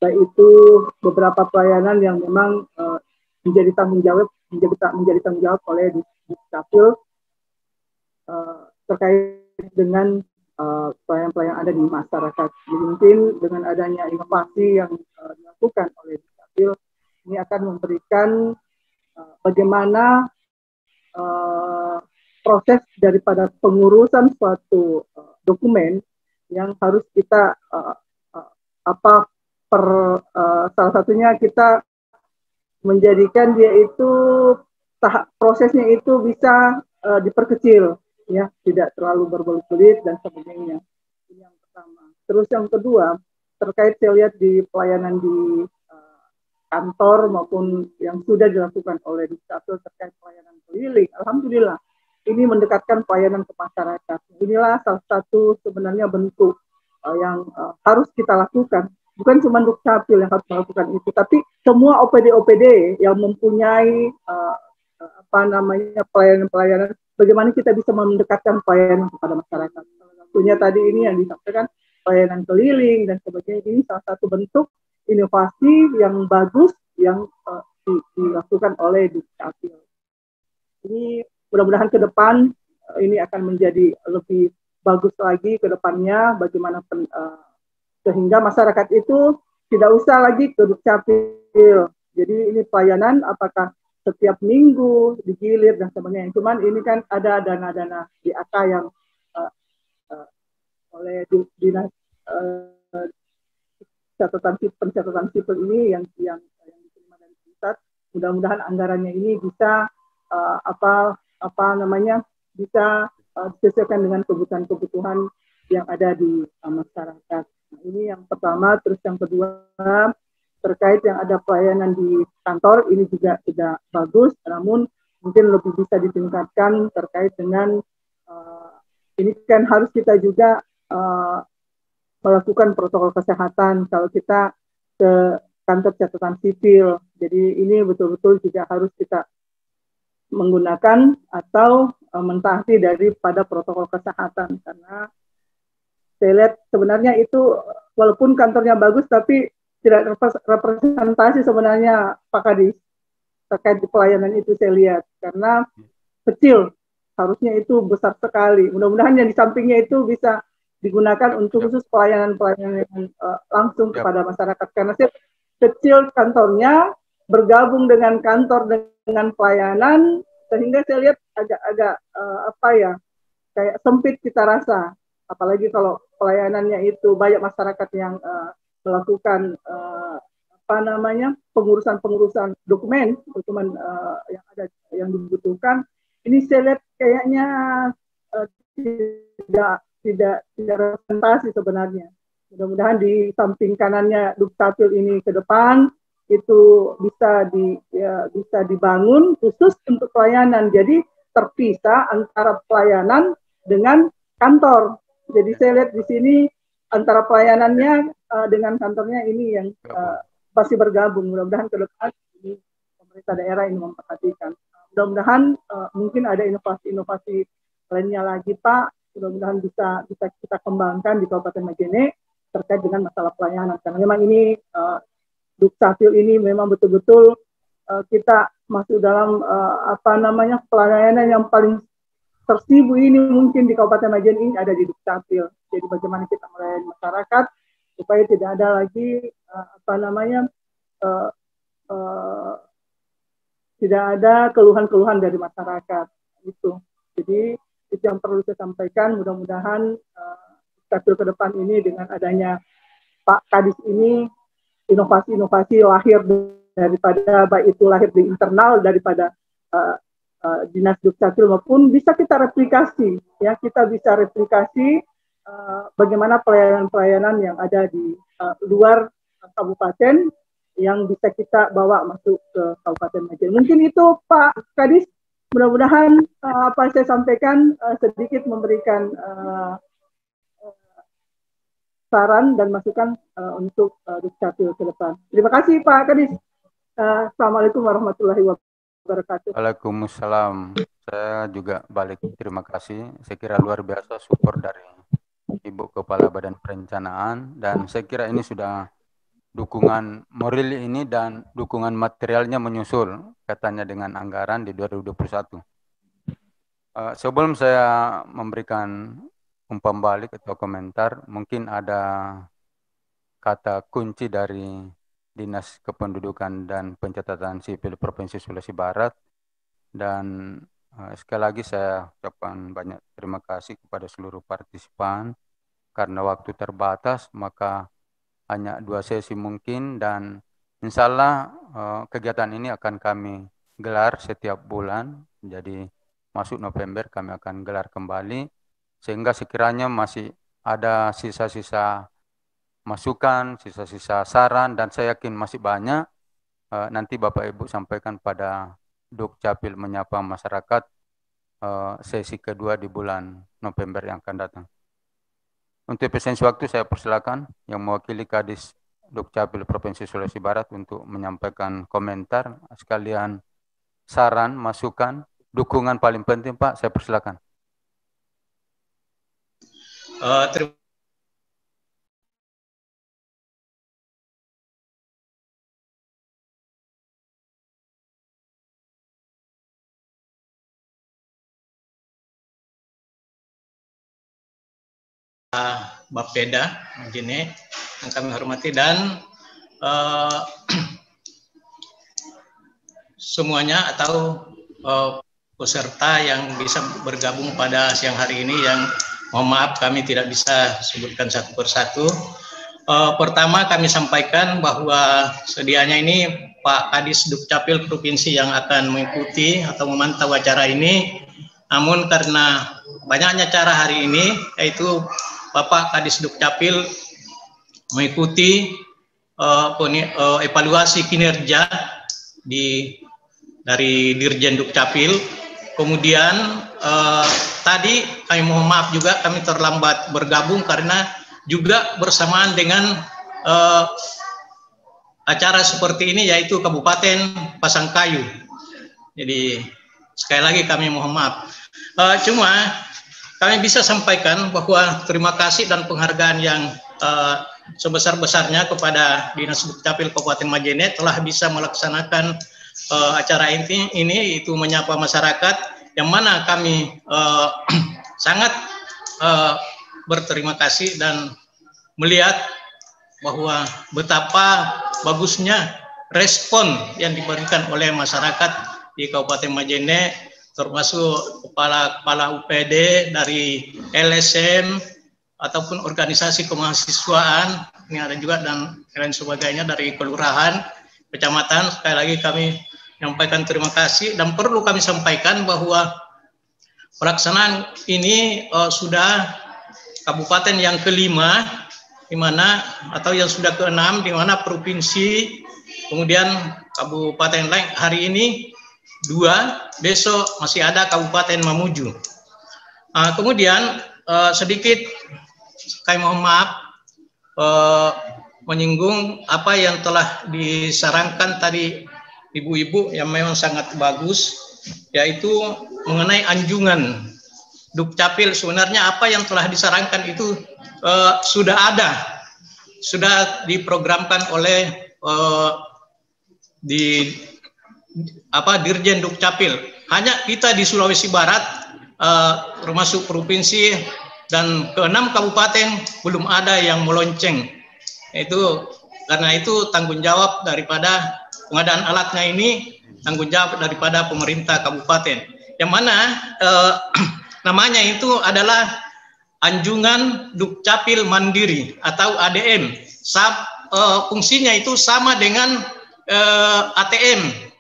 Baik itu beberapa pelayanan yang memang menjadi tanggung jawab oleh Dukcapil terkait dengan pelayanan-pelayanan ada di masyarakat. Jadi mungkin dengan adanya inovasi yang dilakukan oleh Dukcapil ini akan memberikan bagaimana proses daripada pengurusan suatu dokumen yang harus kita salah satunya kita menjadikan dia itu prosesnya itu bisa diperkecil, ya, tidak terlalu berbelit-belit dan sebagainya. Ini yang pertama. Terus yang kedua, terkait saya lihat di pelayanan di kantor maupun yang sudah dilakukan oleh Dukcapil terkait pelayanan keliling. Alhamdulillah, ini mendekatkan pelayanan ke masyarakat. Inilah salah satu sebenarnya bentuk yang harus kita lakukan. Bukan cuma Dukcapil yang harus melakukan itu, tapi semua OPD-OPD yang mempunyai pelayanan-pelayanan, bagaimana kita bisa mendekatkan pelayanan kepada masyarakat. Tentunya tadi ini yang disampaikan pelayanan keliling dan sebagainya, ini salah satu bentuk inovasi yang bagus yang dilakukan oleh Dukcapil. Ini mudah-mudahan ke depan ini akan menjadi lebih bagus lagi ke depannya, bagaimana sehingga masyarakat itu tidak usah lagi ke Dukcapil. Jadi ini pelayanan apakah setiap minggu digilir dan sebagainya. Cuman ini kan ada dana-dana DAK yang oleh dinas pencatatan sipil ini yang diterima dari pusat. Mudah-mudahan anggarannya ini bisa bisa disesuaikan dengan kebutuhan-kebutuhan yang ada di masyarakat. Nah, ini yang pertama. Terus yang kedua, terkait yang ada pelayanan di kantor, ini juga sudah bagus, namun mungkin lebih bisa ditingkatkan terkait dengan ini kan harus kita juga melakukan protokol kesehatan kalau kita ke kantor catatan sipil. Jadi ini betul-betul juga harus kita menggunakan atau mentaati daripada protokol kesehatan, karena saya lihat sebenarnya itu walaupun kantornya bagus tapi tidak representasi sebenarnya Pak Kadis terkait di pelayanan itu saya lihat, karena kecil, harusnya itu besar sekali. Mudah-mudahan yang di sampingnya itu bisa digunakan untuk khusus pelayanan-pelayanan yang langsung kepada masyarakat, karena kecil kantornya bergabung dengan kantor dengan pelayanan, sehingga saya lihat agak-agak kayak sempit kita rasa, apalagi kalau pelayanannya itu banyak masyarakat yang melakukan pengurusan dokumen yang ada yang dibutuhkan. Ini saya lihat kayaknya tidak representasi sebenarnya. Mudah-mudahan di samping kanannya Dukcapil ini ke depan itu bisa dibangun khusus untuk pelayanan. Jadi terpisah antara pelayanan dengan kantor. Jadi saya lihat di sini antara pelayanannya dengan kantornya ini yang pasti bergabung. Mudah-mudahan ke depan ini pemerintah daerah ini memperhatikan. Mudah-mudahan mungkin ada inovasi-inovasi lainnya lagi, Pak. Mudah-mudahan bisa kita kembangkan di Kabupaten Majene terkait dengan masalah pelayanan. Karena memang ini Dukcapil ini memang betul-betul kita masuk dalam pelayanan yang paling tersibuk ini mungkin di Kabupaten Majene ini ada di Dukcapil. Jadi bagaimana kita melayani masyarakat supaya tidak ada lagi tidak ada keluhan-keluhan dari masyarakat itu. Jadi itu yang perlu saya sampaikan. Mudah-mudahan Dukcapil ke depan ini dengan adanya Pak Kadis ini inovasi-inovasi lahir daripada baik itu lahir di internal daripada dinas Dukcapil maupun bisa kita replikasi, ya kita bisa replikasi bagaimana pelayanan-pelayanan yang ada di luar kabupaten yang bisa kita bawa masuk ke Kabupaten Majene. Mungkin itu Pak Kadis, mudah-mudahan apa yang saya sampaikan sedikit memberikan saran dan masukan untuk Dukcapil ke depan. Terima kasih Pak Kadis. Assalamualaikum warahmatullahi wabarakatuh. Waalaikumsalam. Saya juga balik terima kasih. Saya kira luar biasa support dari Ibu Kepala Badan Perencanaan, dan saya kira ini sudah dukungan moral ini dan dukungan materialnya menyusul katanya dengan anggaran di 2021. Sebelum saya memberikan umpan balik atau komentar, mungkin ada kata kunci dari Dinas Kependudukan dan Pencatatan Sipil Provinsi Sulawesi Barat, dan sekali lagi saya ucapkan banyak terima kasih kepada seluruh partisipan. Karena waktu terbatas, maka hanya 2 sesi mungkin, dan insya Allah kegiatan ini akan kami gelar setiap bulan. Jadi masuk November kami akan gelar kembali, sehingga sekiranya masih ada sisa-sisa masukan, sisa-sisa saran, dan saya yakin masih banyak. Nanti Bapak Ibu sampaikan pada Dukcapil Menyapa Masyarakat sesi kedua di bulan November yang akan datang. Untuk efisiensi waktu saya persilakan yang mewakili Kadis Dukcapil Provinsi Sulawesi Barat untuk menyampaikan komentar, sekalian saran, masukan, dukungan paling penting Pak, saya persilakan. Terima Bapeda Majene yang kami hormati dan semuanya atau peserta yang bisa bergabung pada siang hari ini yang mohon maaf kami tidak bisa sebutkan satu persatu. Pertama kami sampaikan bahwa sedianya ini Pak Kadis Dukcapil Provinsi yang akan mengikuti atau memantau acara ini, namun karena banyaknya acara hari ini yaitu Bapak Kadis Dukcapil mengikuti evaluasi kinerja dari Dirjen Dukcapil. Kemudian tadi kami mohon maaf juga kami terlambat bergabung karena juga bersamaan dengan acara seperti ini yaitu Kabupaten Pasangkayu. Jadi sekali lagi kami mohon maaf. Cuma kami bisa sampaikan bahwa terima kasih dan penghargaan yang sebesar-besarnya kepada Dinas Dukcapil Kabupaten Majene telah bisa melaksanakan acara ini itu menyapa masyarakat, yang mana kami sangat berterima kasih dan melihat bahwa betapa bagusnya respon yang diberikan oleh masyarakat di Kabupaten Majene, termasuk kepala UPD dari LSM ataupun organisasi kemahasiswaan, ini ada juga dan lain sebagainya dari kelurahan, kecamatan. Sekali lagi kami menyampaikan terima kasih dan perlu kami sampaikan bahwa pelaksanaan ini sudah kabupaten yang kelima, di mana atau yang sudah keenam, di mana provinsi, kemudian kabupaten lain hari ini 2, besok masih ada Kabupaten Mamuju. Kemudian sedikit kami mohon maaf menyinggung apa yang telah disarankan tadi ibu-ibu yang memang sangat bagus, yaitu mengenai anjungan Dukcapil. Sebenarnya apa yang telah disarankan itu sudah ada, sudah diprogramkan oleh Dirjen Dukcapil. Hanya kita di Sulawesi Barat termasuk provinsi dan ke-6 kabupaten belum ada yang melonceng. Karena itu tanggung jawab daripada pengadaan alatnya ini, tanggung jawab daripada pemerintah kabupaten. Yang mana namanya itu adalah Anjungan Dukcapil Mandiri atau ADM. Fungsinya itu sama dengan ATM.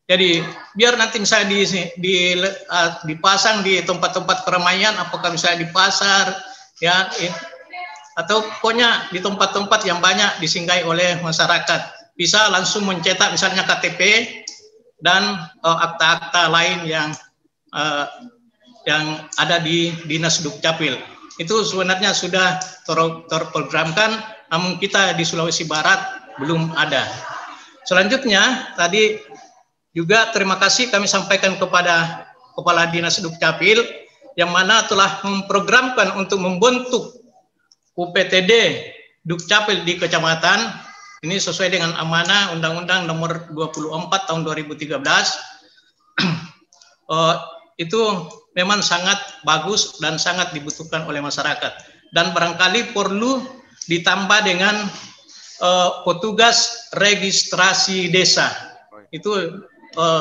Jadi biar nanti misalnya dipasang di tempat-tempat keramaian, apakah misalnya di pasar, ya, atau pokoknya di tempat-tempat yang banyak disinggahi oleh masyarakat, bisa langsung mencetak misalnya KTP dan akta-akta lain yang ada di Dinas Dukcapil. Itu sebenarnya sudah terprogramkan, namun kita di Sulawesi Barat belum ada. Selanjutnya tadi juga terima kasih kami sampaikan kepada Kepala Dinas Dukcapil yang mana telah memprogramkan untuk membentuk UPTD Dukcapil di kecamatan. Ini sesuai dengan amanah Undang-Undang Nomor 24 Tahun 2013. Itu memang sangat bagus dan sangat dibutuhkan oleh masyarakat. Dan barangkali perlu ditambah dengan petugas registrasi desa. Itu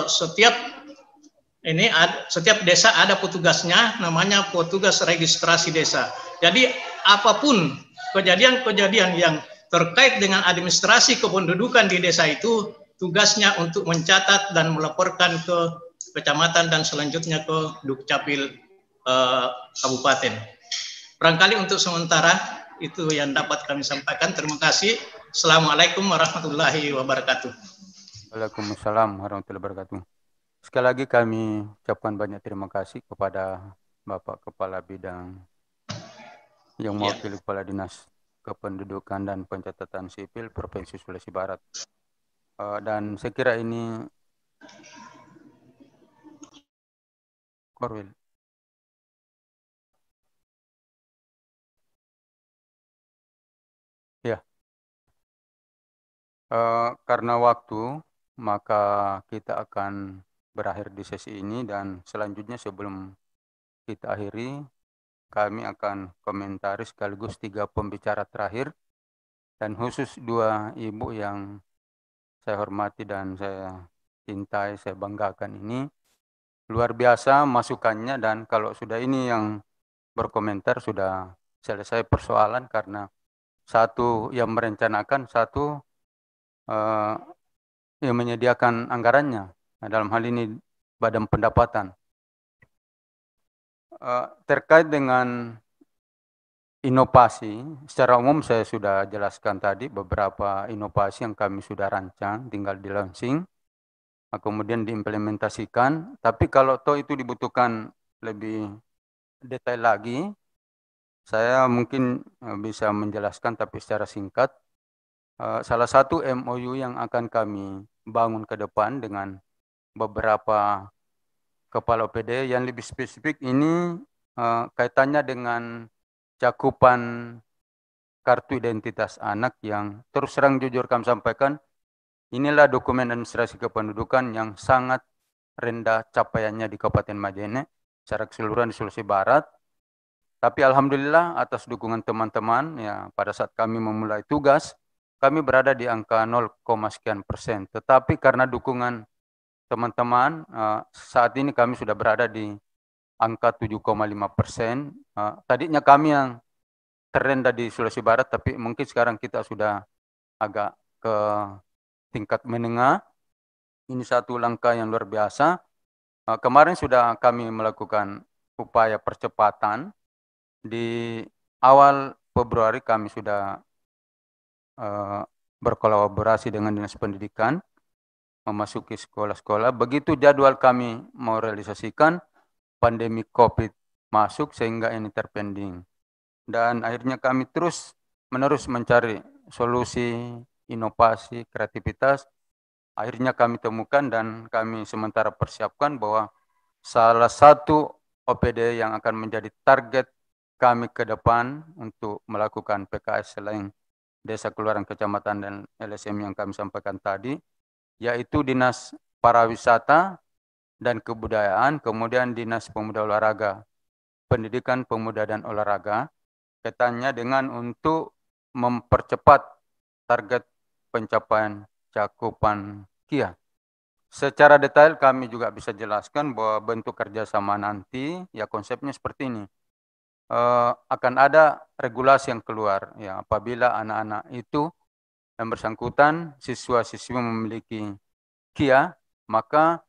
setiap desa ada petugasnya, namanya petugas registrasi desa. Jadi apapun kejadian-kejadian yang terkait dengan administrasi kependudukan di desa itu, tugasnya untuk mencatat dan melaporkan ke kecamatan dan selanjutnya ke Dukcapil kabupaten. Barangkali untuk sementara Itu yang dapat kami sampaikan. Terima kasih. Assalamualaikum warahmatullahi wabarakatuh. Waalaikumsalam warahmatullahi wabarakatuh. Sekali lagi kami ucapkan banyak terima kasih kepada Bapak Kepala Bidang yang mewakili Kepala Dinas Kependudukan dan Pencatatan Sipil Provinsi Sulawesi Barat. Dan saya kira ini Korwil. Ya, karena waktu, maka kita akan berakhir di sesi ini dan selanjutnya sebelum kita akhiri, kami akan komentari sekaligus 3 pembicara terakhir dan khusus 2 ibu yang saya hormati dan saya cintai, saya banggakan ini. Luar biasa masukannya dan kalau sudah ini yang berkomentar sudah selesai persoalan karena satu yang merencanakan, satu yang menyediakan anggarannya. Nah, dalam hal ini Badan Pendapatan. Terkait dengan inovasi, secara umum saya sudah jelaskan tadi beberapa inovasi yang kami sudah rancang, tinggal di launching, kemudian diimplementasikan. Tapi kalau toh itu dibutuhkan lebih detail lagi, saya mungkin bisa menjelaskan tapi secara singkat. Salah satu MOU yang akan kami bangun ke depan dengan beberapa kepala OPD yang lebih spesifik ini kaitannya dengan cakupan kartu identitas anak yang terus terang jujur kami sampaikan, inilah dokumen administrasi kependudukan yang sangat rendah capaiannya di Kabupaten Majene secara keseluruhan di Sulawesi Barat. Tapi alhamdulillah atas dukungan teman-teman ya pada saat kami memulai tugas, kami berada di angka 0, sekian %. Tetapi karena dukungan teman-teman, saat ini kami sudah berada di angka 7,5%. Tadinya kami yang terendah di Sulawesi Barat, tapi mungkin sekarang kita sudah agak ke tingkat menengah. Ini satu langkah yang luar biasa. Kemarin sudah kami melakukan upaya percepatan. Di awal Februari kami sudah berkolaborasi dengan Dinas Pendidikan, memasuki sekolah-sekolah. Begitu jadwal kami mau realisasikan, pandemi COVID masuk sehingga ini terpending. Dan akhirnya kami terus-menerus mencari solusi, inovasi, kreativitas. Akhirnya kami temukan dan kami sementara persiapkan bahwa salah satu OPD yang akan menjadi target kami ke depan untuk melakukan PKS selain Desa Keluaran Kecamatan dan LSM yang kami sampaikan tadi, yaitu Dinas Pariwisata dan Kebudayaan, kemudian Dinas Pemuda Olahraga, Pendidikan Pemuda dan Olahraga, kaitannya dengan untuk mempercepat target pencapaian cakupan KIA. Secara detail kami juga bisa jelaskan bahwa bentuk kerjasama nanti, ya konsepnya seperti ini. Akan ada regulasi yang keluar ya apabila anak-anak itu yang bersangkutan siswa-siswi memiliki KIA, maka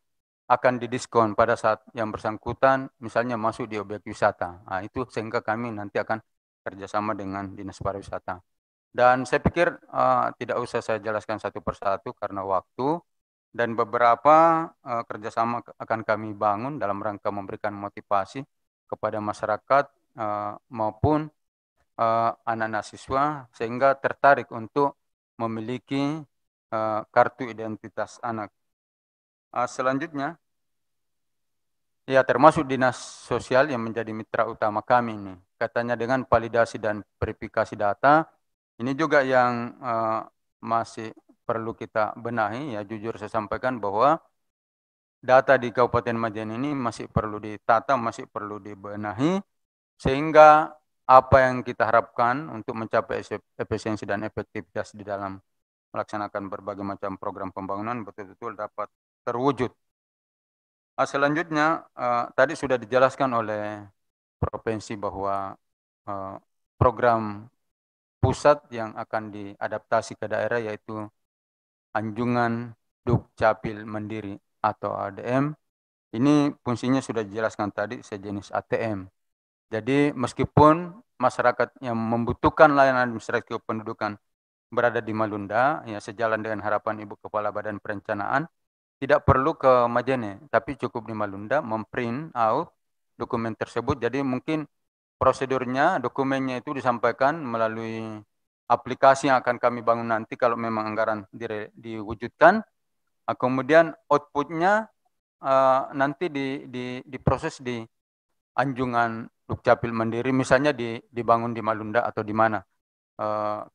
akan didiskon pada saat yang bersangkutan misalnya masuk di objek wisata. Nah, itu sehingga kami nanti akan kerjasama dengan Dinas Pariwisata. Dan saya pikir tidak usah saya jelaskan satu persatu karena waktu, dan beberapa kerjasama akan kami bangun dalam rangka memberikan motivasi kepada masyarakat maupun anak-anak siswa sehingga tertarik untuk memiliki kartu identitas anak. Selanjutnya, ya termasuk Dinas Sosial yang menjadi mitra utama kami ini. Katanya dengan validasi dan verifikasi data, ini juga yang masih perlu kita benahi. Ya jujur saya sampaikan bahwa data di Kabupaten Majene ini masih perlu ditata, masih perlu dibenahi, sehingga apa yang kita harapkan untuk mencapai efisiensi dan efektivitas di dalam melaksanakan berbagai macam program pembangunan betul-betul dapat terwujud. Selanjutnya, tadi sudah dijelaskan oleh provinsi bahwa program pusat yang akan diadaptasi ke daerah yaitu Anjungan Dukcapil Mandiri atau ADM. Ini fungsinya sudah dijelaskan tadi sejenis ATM. Jadi meskipun masyarakat yang membutuhkan layanan administrasi kependudukan berada di Malunda, ya sejalan dengan harapan Ibu Kepala Badan Perencanaan, tidak perlu ke Majene, tapi cukup di Malunda memprint out dokumen tersebut. Jadi mungkin prosedurnya, dokumennya itu disampaikan melalui aplikasi yang akan kami bangun nanti kalau memang anggaran diwujudkan. Kemudian outputnya nanti diproses di anjungan Dukcapil Mandiri, misalnya dibangun di Malunda atau di mana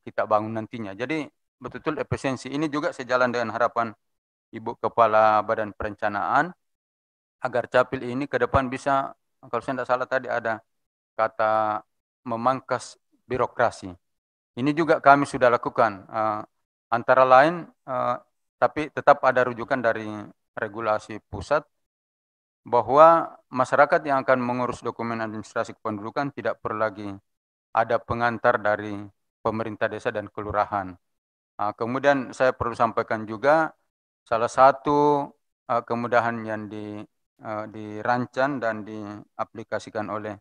kita bangun nantinya. Jadi betul-betul efisiensi. Ini juga sejalan dengan harapan Ibu Kepala Badan Perencanaan agar Capil ini ke depan bisa, kalau saya tidak salah tadi ada kata memangkas birokrasi. Ini juga kami sudah lakukan. Antara lain, tapi tetap ada rujukan dari regulasi pusat bahwa masyarakat yang akan mengurus dokumen administrasi kependudukan tidak perlu lagi ada pengantar dari pemerintah desa dan kelurahan. Kemudian saya perlu sampaikan juga salah satu kemudahan yang dirancang dan diaplikasikan oleh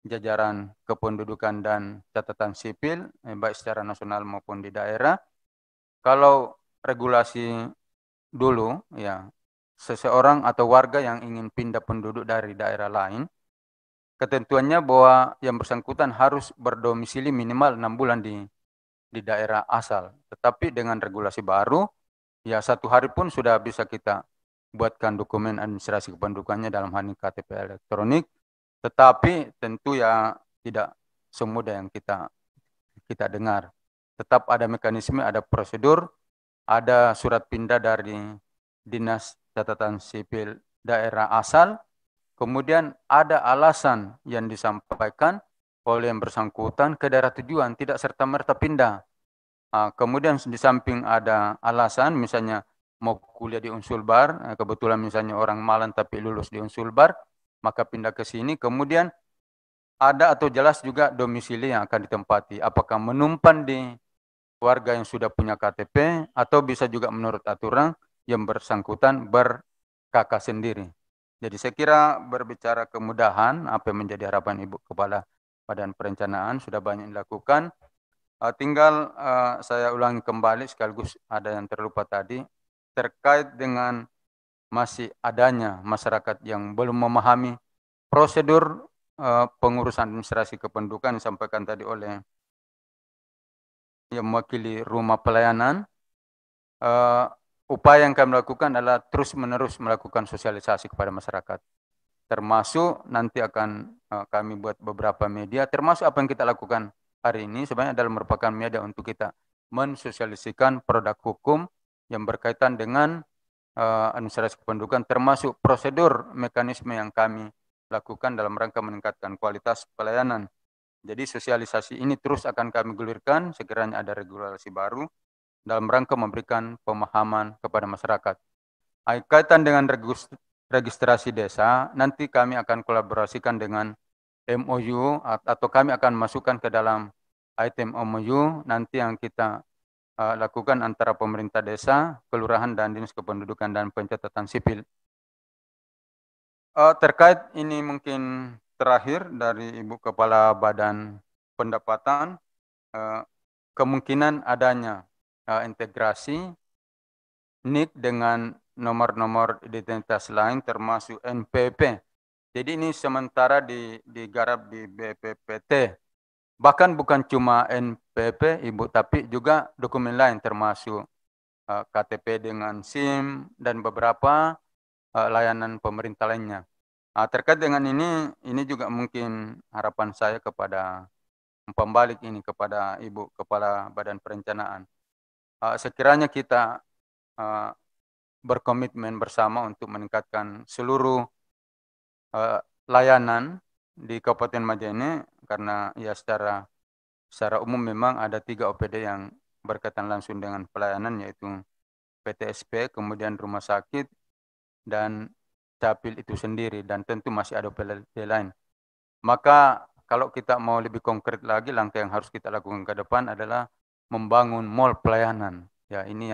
jajaran kependudukan dan catatan sipil, baik secara nasional maupun di daerah. Kalau regulasi dulu, ya seseorang atau warga yang ingin pindah penduduk dari daerah lain, ketentuannya bahwa yang bersangkutan harus berdomisili minimal 6 bulan di daerah asal. Tetapi dengan regulasi baru, ya 1 hari pun sudah bisa kita buatkan dokumen administrasi kependudukannya dalam hal ini KTP elektronik. Tetapi tentu ya tidak semudah yang kita dengar. Tetap ada mekanisme, ada prosedur, ada surat pindah dari Dinas Catatan Sipil daerah asal, kemudian ada alasan yang disampaikan oleh yang bersangkutan ke daerah tujuan, tidak serta-merta pindah. Kemudian di samping ada alasan, misalnya mau kuliah di Unsulbar, kebetulan misalnya orang Malang tapi lulus di Unsulbar, maka pindah ke sini. Kemudian ada atau jelas juga domisili yang akan ditempati, apakah menumpan di warga yang sudah punya KTP atau bisa juga menurut aturan yang bersangkutan ber-KK sendiri. Jadi saya kira berbicara kemudahan, apa yang menjadi harapan Ibu Kepala Badan Perencanaan sudah banyak dilakukan. Tinggal saya ulangi kembali sekaligus ada yang terlupa tadi, terkait dengan masih adanya masyarakat yang belum memahami prosedur pengurusan administrasi kependudukan yang disampaikan tadi oleh yang mewakili rumah pelayanan. Upaya yang kami lakukan adalah terus-menerus melakukan sosialisasi kepada masyarakat. Termasuk nanti akan kami buat beberapa media, termasuk apa yang kita lakukan hari ini sebenarnya adalah merupakan media untuk kita mensosialisasikan produk hukum yang berkaitan dengan administrasi kependudukan, termasuk prosedur mekanisme yang kami lakukan dalam rangka meningkatkan kualitas pelayanan. Jadi sosialisasi ini terus akan kami gulirkan sekiranya ada regulasi baru dalam rangka memberikan pemahaman kepada masyarakat. Kaitan dengan registrasi desa, nanti kami akan kolaborasikan dengan MOU atau kami akan masukkan ke dalam item MOU nanti yang kita lakukan antara pemerintah desa, kelurahan, dan dinas kependudukan dan pencatatan sipil. Terkait ini mungkin terakhir dari Ibu Kepala Badan Pendapatan, kemungkinan adanya integrasi NIK dengan nomor-nomor identitas lain termasuk NPP. Jadi ini sementara digarap di BPPT. Bahkan bukan cuma NPP, Ibu, tapi juga dokumen lain termasuk KTP dengan SIM dan beberapa layanan pemerintah lainnya. Terkait dengan ini juga mungkin harapan saya kepada pembalik ini kepada Ibu Kepala Badan Perencanaan. Sekiranya kita berkomitmen bersama untuk meningkatkan seluruh layanan di Kabupaten Majene, karena ya secara umum memang ada 3 OPD yang berkaitan langsung dengan pelayanan, yaitu PTSP, kemudian rumah sakit, dan Capil itu sendiri, dan tentu masih ada OPD lain. Maka kalau kita mau lebih konkret lagi, langkah yang harus kita lakukan ke depan adalah membangun mall pelayanan. Ya, ini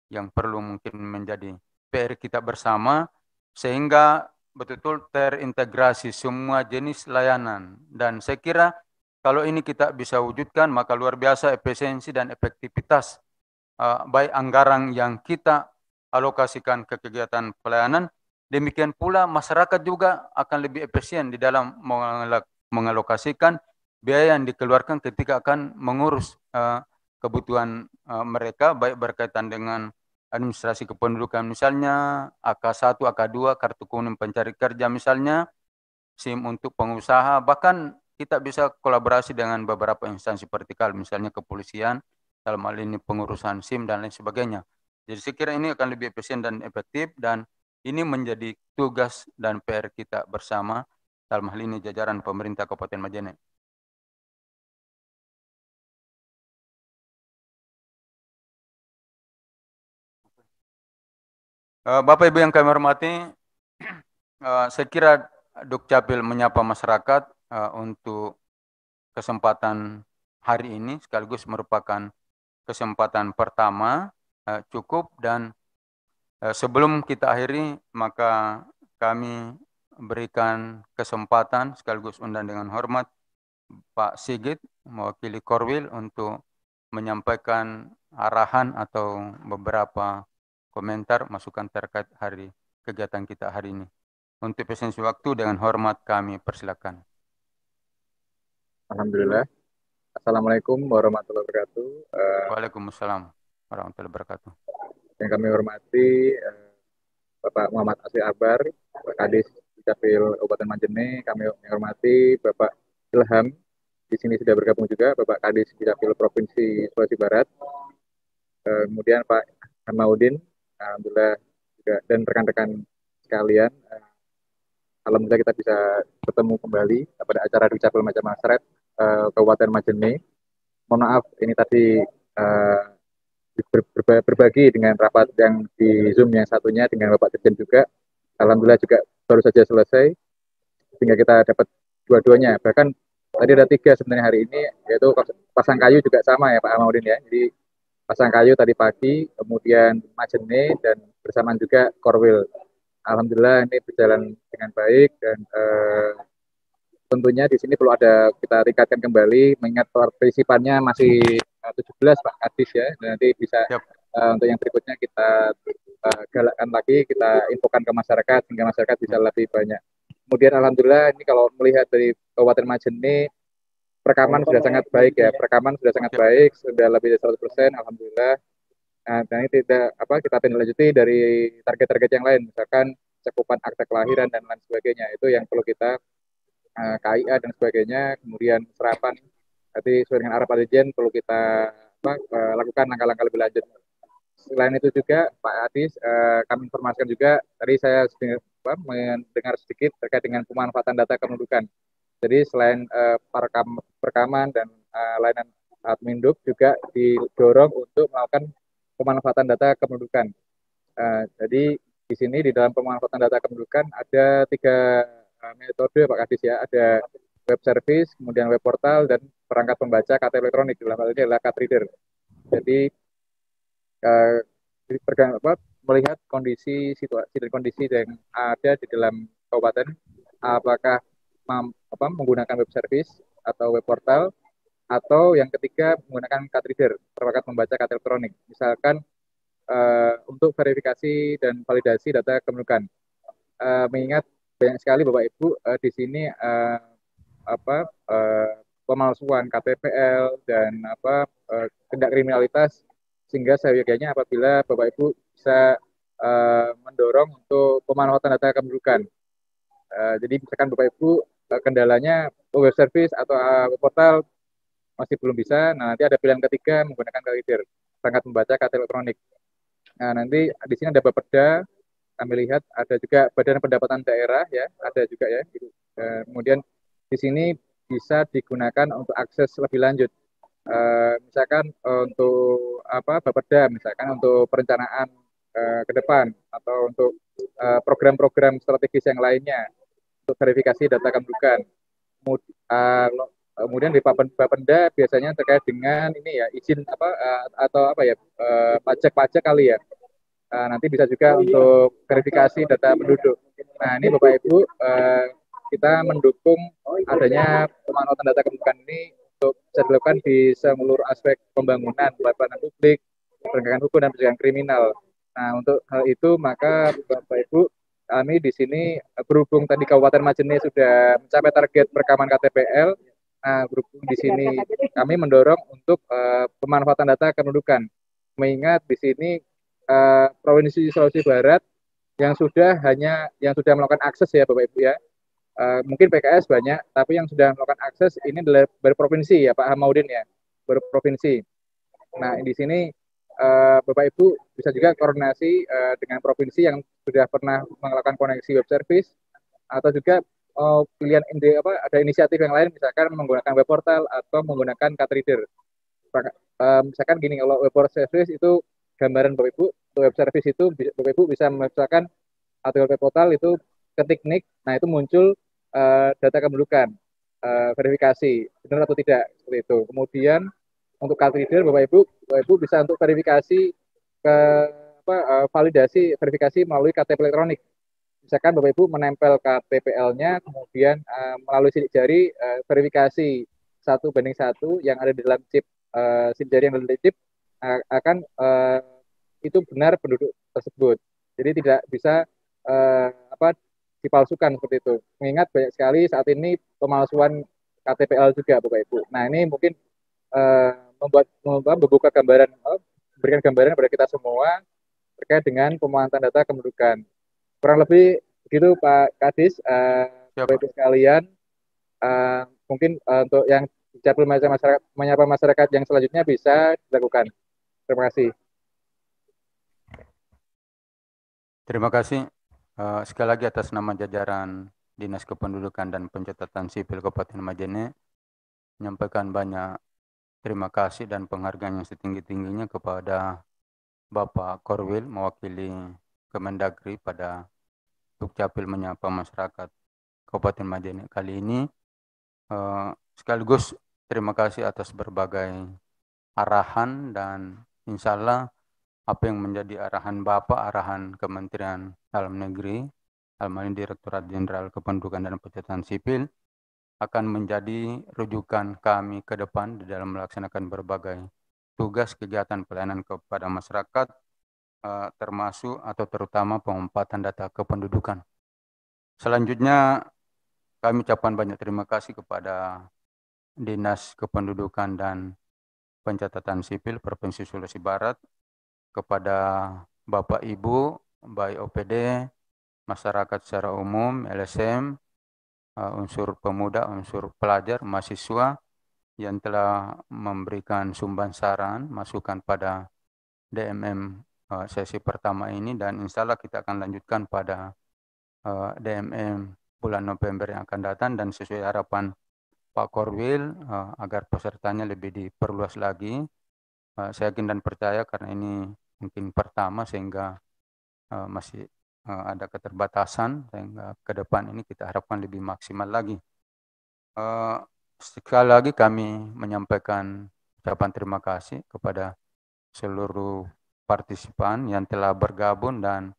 yang perlu mungkin menjadi PR kita bersama, sehingga betul-betul terintegrasi semua jenis layanan. Dan saya kira Kalau ini kita bisa wujudkan, maka luar biasa efisiensi dan efektivitas baik anggaran yang kita alokasikan ke kegiatan pelayanan, demikian pula masyarakat juga akan lebih efisien di dalam mengalokasikan biaya yang dikeluarkan ketika akan mengurus kebutuhan mereka, baik berkaitan dengan administrasi kependudukan misalnya, AK1, AK2, kartu kuning pencari kerja misalnya, SIM untuk pengusaha, bahkan kita bisa kolaborasi dengan beberapa instansi vertikal, misalnya kepolisian, dalam hal ini pengurusan SIM dan lain sebagainya. Jadi saya kira ini akan lebih efisien dan efektif, dan ini menjadi tugas dan PR kita bersama, dalam hal ini jajaran pemerintah Kabupaten Majene. Bapak Ibu yang kami hormati, saya kira Dukcapil menyapa masyarakat untuk kesempatan hari ini sekaligus merupakan kesempatan pertama cukup, dan sebelum kita akhiri maka kami berikan kesempatan sekaligus undang dengan hormat Pak Sigit mewakili Korwil untuk menyampaikan arahan atau beberapa komentar masukan terkait hari kegiatan kita hari ini. Untuk efisiensi waktu dengan hormat kami persilakan. Alhamdulillah. Assalamualaikum warahmatullahi wabarakatuh. Waalaikumsalam warahmatullahi wabarakatuh. Yang kami hormati Bapak Muhammad Asri Akbar, Pak Kadis Dukcapil Kabupaten Majene. Kami menghormati Bapak Ilham, di sini sudah bergabung juga Bapak Kadis Dukcapil Provinsi Sulawesi Barat. Kemudian Pak Hamaudin, alhamdulillah juga, dan rekan-rekan sekalian. Alhamdulillah kita bisa bertemu kembali pada acara Dukcapil Majapahit Kabupaten Majene. Mohon maaf, ini tadi berbagi dengan rapat yang di Zoom yang satunya dengan Bapak Dirjen juga. Alhamdulillah juga baru saja selesai, sehingga kita dapat dua-duanya. Bahkan tadi ada 3 sebenarnya hari ini, yaitu Pasangkayu juga sama ya Pak Amaudin ya. Jadi Pasangkayu tadi pagi, kemudian Majene, dan bersamaan juga Korwil. Alhamdulillah ini berjalan dengan baik, dan tentunya di sini perlu ada kita tingkatkan kembali, mengingat partisipannya masih 17 Pak Kadis ya, dan nanti bisa untuk yang berikutnya kita galakkan lagi, kita infokan ke masyarakat sehingga masyarakat bisa lebih banyak. Kemudian alhamdulillah ini kalau melihat dari Kabupaten Majene, perekaman sudah sangat baik ya, perekaman sudah sangat baik, sudah lebih dari 100%, alhamdulillah. Nah, ini tidak kita tindak lanjuti dari target-target yang lain, misalkan cakupan akte kelahiran dan lain sebagainya, itu yang perlu kita KIA dan sebagainya, kemudian serapan nanti sesuai dengan arah Pak Dirjen perlu kita lakukan langkah-langkah lebih lanjut. Selain itu juga Pak Adis, kami informasikan juga, tadi saya mendengar sedikit terkait dengan pemanfaatan data kependudukan. Jadi selain perekaman dan layanan Adminduk juga didorong untuk melakukan pemanfaatan data kependudukan. Jadi di sini di dalam pemanfaatan data kependudukan ada 3 metode Pak Kadis ya, ada web service, kemudian web portal, dan perangkat pembaca KTP elektronik, dalam hal ini adalah card reader. Jadi melihat kondisi situasi dan kondisi yang ada di dalam kabupaten, apakah menggunakan web service atau web portal, atau yang ketiga menggunakan card reader, perangkat membaca KTP elektronik, misalkan untuk verifikasi dan validasi data kependudukan. Mengingat banyak sekali Bapak Ibu di sini pemalsuan KTPL dan tindak kriminalitas, sehingga seyogyanya apabila Bapak Ibu bisa mendorong untuk pemanfaatan data kependudukan. Jadi misalkan Bapak Ibu kendalanya web service atau web portal masih belum bisa, nah nanti ada pilihan ketiga menggunakan card reader, perangkat membaca KTP elektronik. Nah nanti di sini ada Bapeda, kami lihat ada juga Badan Pendapatan Daerah ya, ada juga ya. Kemudian di sini bisa digunakan untuk akses lebih lanjut. Misalkan untuk Bapeda, misalkan untuk perencanaan ke depan, atau untuk program-program strategis yang lainnya untuk verifikasi data kependudukan. Kemudian di Bapenda biasanya terkait dengan ini ya, izin pajak kali ya. Nanti bisa juga untuk verifikasi data penduduk. Nah ini Bapak Ibu kita mendukung adanya pemanfaatan data kependudukan ini untuk bisa dilakukan di seluruh aspek pembangunan, pelayanan publik, penegakan hukum dan pencegahan kriminal. Nah, untuk hal itu maka Bapak Ibu, kami di sini berhubung tadi Kabupaten Majene sudah mencapai target perekaman KTPL. Nah, berhubung di sini kami mendorong untuk pemanfaatan data kependudukan. Mengingat di sini Provinsi Sulawesi Barat yang sudah melakukan akses ya Bapak Ibu ya. Mungkin PKS banyak, tapi yang sudah melakukan akses ini adalah berprovinsi ya Pak Hamaudin ya, berprovinsi. Nah di sini Bapak Ibu bisa juga koordinasi dengan provinsi yang sudah pernah melakukan koneksi web service atau juga pilihan ada inisiatif yang lain misalkan menggunakan web portal atau menggunakan card reader. Misalkan gini, kalau web service itu gambaran Bapak Ibu, web service itu Bapak Ibu bisa misalkan atau web portal itu ketik NIK, nah itu muncul data kependudukan, verifikasi benar atau tidak seperti itu. Kemudian untuk card reader Bapak Ibu bisa untuk verifikasi ke validasi verifikasi melalui KTP elektronik. Misalkan Bapak Ibu menempel KTPL-nya, kemudian melalui sidik jari verifikasi 1:1 yang ada di dalam chip sidik jari yang ada di chip akan itu benar penduduk tersebut. Jadi tidak bisa dipalsukan seperti itu. Mengingat banyak sekali saat ini pemalsuan KTPL juga Bapak Ibu. Nah ini mungkin membuka gambaran, berikan gambaran kepada kita semua terkait dengan pemanfaatan data kependudukan. Kurang lebih begitu Pak Kadis, Bapak Ibu sekalian. Mungkin untuk yang menyapa masyarakat yang selanjutnya bisa dilakukan. Terima kasih. Terima kasih. Sekali lagi atas nama jajaran Dinas Kependudukan dan Pencatatan Sipil Kabupaten Majene menyampaikan banyak terima kasih dan penghargaan yang setinggi-tingginya kepada Bapak Korwil mewakili Kemendagri pada Dukcapil menyapa masyarakat Kabupaten Majene kali ini. Sekaligus terima kasih atas berbagai arahan dan insya Allah apa yang menjadi arahan Bapak, arahan Kementerian Dalam Negeri, dalam hal ini Direktorat Jenderal Kependudukan dan Pencatatan Sipil, akan menjadi rujukan kami ke depan di dalam melaksanakan berbagai tugas kegiatan pelayanan kepada masyarakat, termasuk atau terutama pengumpatan data kependudukan. Selanjutnya, kami ucapkan banyak terima kasih kepada Dinas Kependudukan dan Pencatatan Sipil Provinsi Sulawesi Barat, kepada Bapak Ibu, baik OPD, masyarakat secara umum, LSM, unsur pemuda, unsur pelajar, mahasiswa yang telah memberikan sumbangan saran, masukan pada DMM sesi pertama ini, dan insya Allah kita akan lanjutkan pada DMM bulan November yang akan datang, dan sesuai harapan Pak Korwil agar pesertanya lebih diperluas lagi. Saya yakin dan percaya karena ini mungkin pertama sehingga masih ada keterbatasan, sehingga ke depan ini kita harapkan lebih maksimal lagi. Sekali lagi kami menyampaikan ucapan terima kasih kepada seluruh partisipan yang telah bergabung dan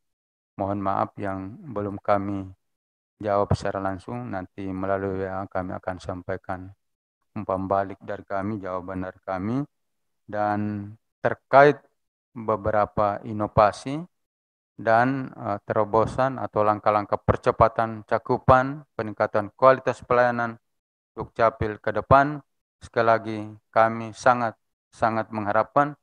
mohon maaf yang belum kami jawab secara langsung. Nanti melalui WA kami akan sampaikan umpan balik dari kami, jawaban dari kami. Dan terkait beberapa inovasi dan terobosan atau langkah-langkah percepatan cakupan peningkatan kualitas pelayanan Dukcapil ke depan, sekali lagi kami sangat mengharapkan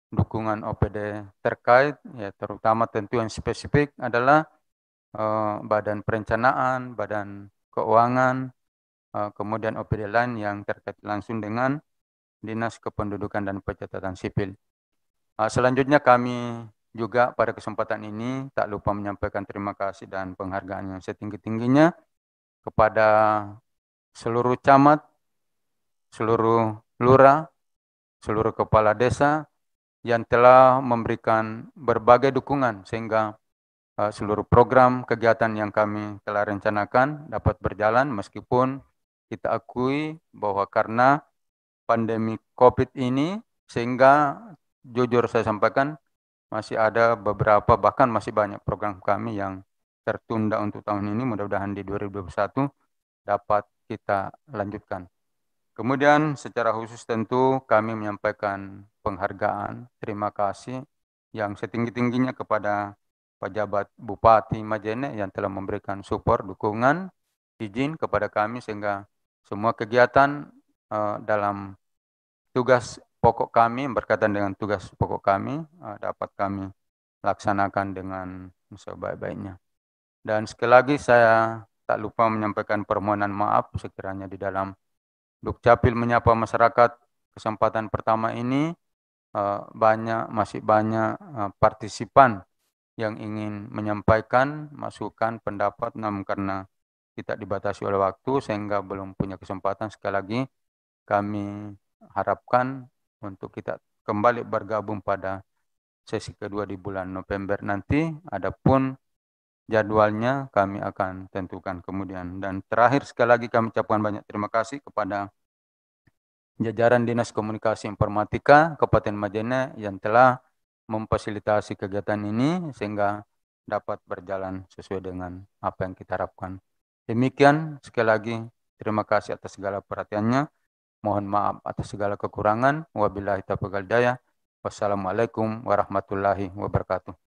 dukungan OPD terkait, ya terutama tentu yang spesifik adalah Badan Perencanaan, Badan Keuangan, kemudian OPD lain yang terkait langsung dengan Dinas Kependudukan dan Pencatatan Sipil. Selanjutnya kami juga pada kesempatan ini tak lupa menyampaikan terima kasih dan penghargaan yang setinggi-tingginya kepada seluruh camat, seluruh lurah, seluruh kepala desa yang telah memberikan berbagai dukungan sehingga seluruh program kegiatan yang kami telah rencanakan dapat berjalan, meskipun kita akui bahwa karena pandemi COVID ini, sehingga jujur saya sampaikan masih ada beberapa, bahkan masih banyak program kami yang tertunda untuk tahun ini. Mudah-mudahan di 2021 dapat kita lanjutkan. Kemudian secara khusus tentu kami menyampaikan penghargaan, terima kasih yang setinggi-tingginya kepada pejabat Bupati Majene yang telah memberikan support, dukungan, izin kepada kami sehingga semua kegiatan dalam tugas pokok kami, berkaitan dengan tugas pokok kami, dapat kami laksanakan dengan sebaik-baiknya. Dan sekali lagi saya tak lupa menyampaikan permohonan maaf sekiranya di dalam Dukcapil menyapa masyarakat kesempatan pertama ini masih banyak partisipan yang ingin menyampaikan masukan pendapat, namun karena kita dibatasi oleh waktu sehingga belum punya kesempatan. Sekali lagi kami harapkan untuk kita kembali bergabung pada sesi kedua di bulan November nanti. Adapun jadwalnya kami akan tentukan kemudian. Dan terakhir sekali lagi kami ucapkan banyak terima kasih kepada jajaran Dinas Komunikasi Informatika Kabupaten Majene yang telah memfasilitasi kegiatan ini sehingga dapat berjalan sesuai dengan apa yang kita harapkan. Demikian sekali lagi terima kasih atas segala perhatiannya. Mohon maaf atas segala kekurangan. Wabillahi taufiq wal hidayah. Wassalamualaikum warahmatullahi wabarakatuh.